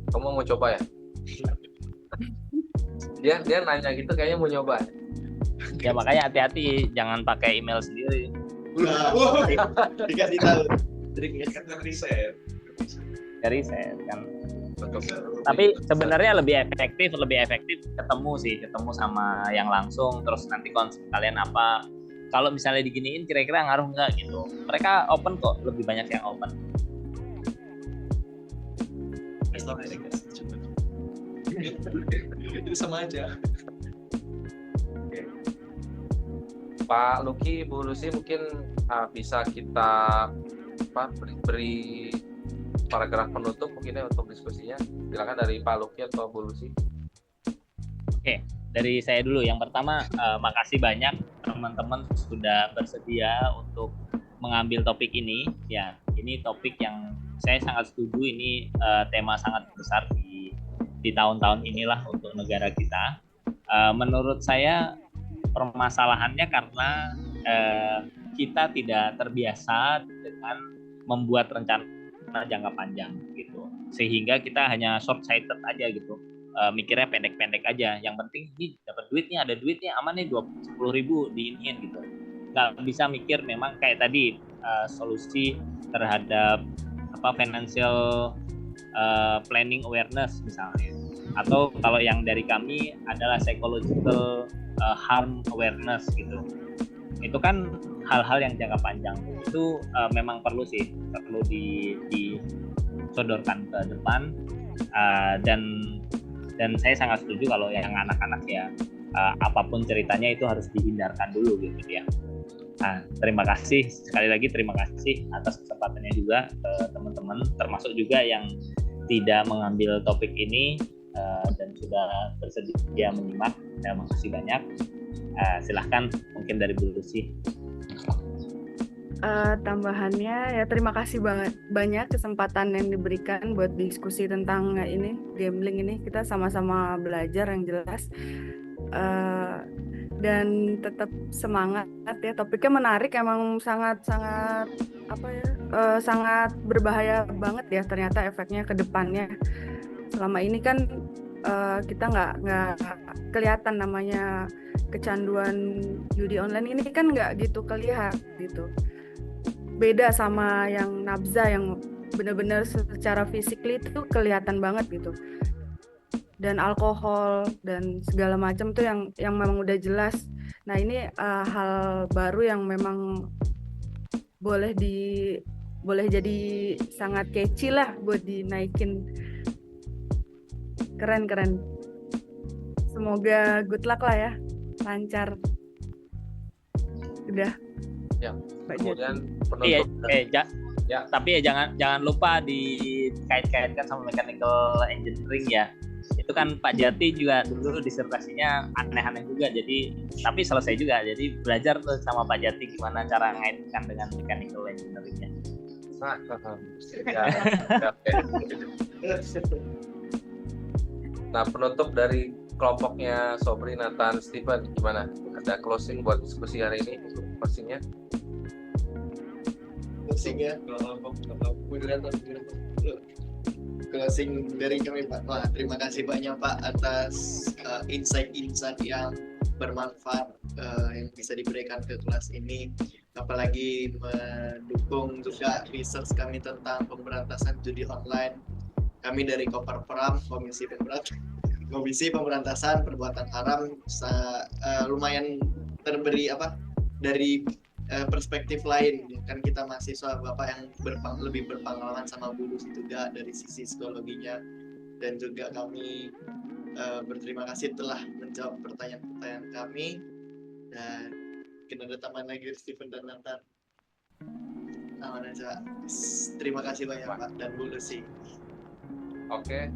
Kamu mau coba ya? Dia nanya gitu kayaknya mau nyoba. Ya makanya hati-hati, jangan pakai email sendiri. Wah, dikasih tahu triknya. Dari saya kan. Tapi sebenarnya lebih efektif ketemu sama yang langsung, terus nanti konsep kalian apa. Kalau misalnya diginiin kira-kira ngaruh nggak gitu. Mereka open kok, lebih banyak yang open. Itu sama aja. Pak Luki, Bu Lucy mungkin bisa kita beri paragraf penutup mungkin ya untuk diskusinya. Silakan dari Pak Luki atau Bu Lucy. Oke, dari saya dulu. Yang pertama, makasih banyak teman-teman sudah bersedia untuk mengambil topik ini. Ya, ini topik yang saya sangat setuju. Ini tema sangat besar di tahun-tahun inilah untuk negara kita. Menurut saya permasalahannya karena kita tidak terbiasa dengan membuat rencana jangka panjang gitu, sehingga kita hanya short sighted aja gitu, mikirnya pendek-pendek aja. Yang penting ini dapat duitnya, ada duitnya, aman nih 10.000 diiniin gitu. Nggak bisa mikir memang kayak tadi solusi terhadap financial planning awareness misalnya, atau kalau yang dari kami adalah psychological harm awareness gitu. Itu kan hal-hal yang jangka panjang, itu memang perlu disodorkan ke depan, dan saya sangat setuju kalau yang anak-anak ya apapun ceritanya itu harus dihindarkan dulu gitu ya. Nah, terima kasih sekali lagi, terima kasih atas kesempatannya juga teman-teman, termasuk juga yang tidak mengambil topik ini dan sudah bersedia menyimak. Terima kasih banyak. Silahkan mungkin dari Bu Lucy. Tambahannya ya terima kasih banyak kesempatan yang diberikan buat diskusi tentang ini gambling ini. Kita sama-sama belajar yang jelas, dan tetap semangat ya. Topiknya menarik, emang sangat sangat berbahaya banget ya ternyata efeknya ke depannya. Selama ini kan kita nggak kelihatan namanya kecanduan judi online ini kan nggak gitu kelihatan gitu. Beda sama yang nabza yang benar-benar secara physically itu kelihatan banget gitu. Dan alkohol dan segala macam tuh yang memang udah jelas. Nah ini hal baru yang memang boleh jadi sangat catchy lah buat dinaikin. Keren. Semoga good luck lah ya, lancar. Udah. Ya. Pak Kemudian Jati. Iya, penutup Ya. tapi ya jangan lupa dikait-kaitkan sama mechanical engineering ya. Itu kan Pak Jati juga dulu disertasinya aneh-aneh juga, jadi tapi selesai juga. Jadi belajar tuh sama Pak Jati gimana cara ngaitkan dengan mechanical engineering-nya. Nah, ya, oke. Nah, penutup dari kelompoknya Sobri, Nathan, Steven, gimana? Ada closing buat diskusi hari ini? Closingnya? Closingnya, closing dari kami Pak. Wah, terima kasih banyak Pak atas insight-insight yang bermanfaat yang bisa diberikan ke kelas ini, apalagi mendukung juga research kami tentang pemberantasan judi online. Kami dari Koperpram, Komisi Pemberantasan Perbuatan Haram, lumayan terberi dari perspektif lain. Kan kita mahasiswa Bapak yang lebih berpengalaman sama Bulus juga dari sisi psikologinya, dan juga kami berterima kasih telah menjawab pertanyaan-pertanyaan kami. Dan mungkin ada tambahan lagi Steven dan Nathan. Terima kasih banyak Pak dan Bu Lucy. Oke.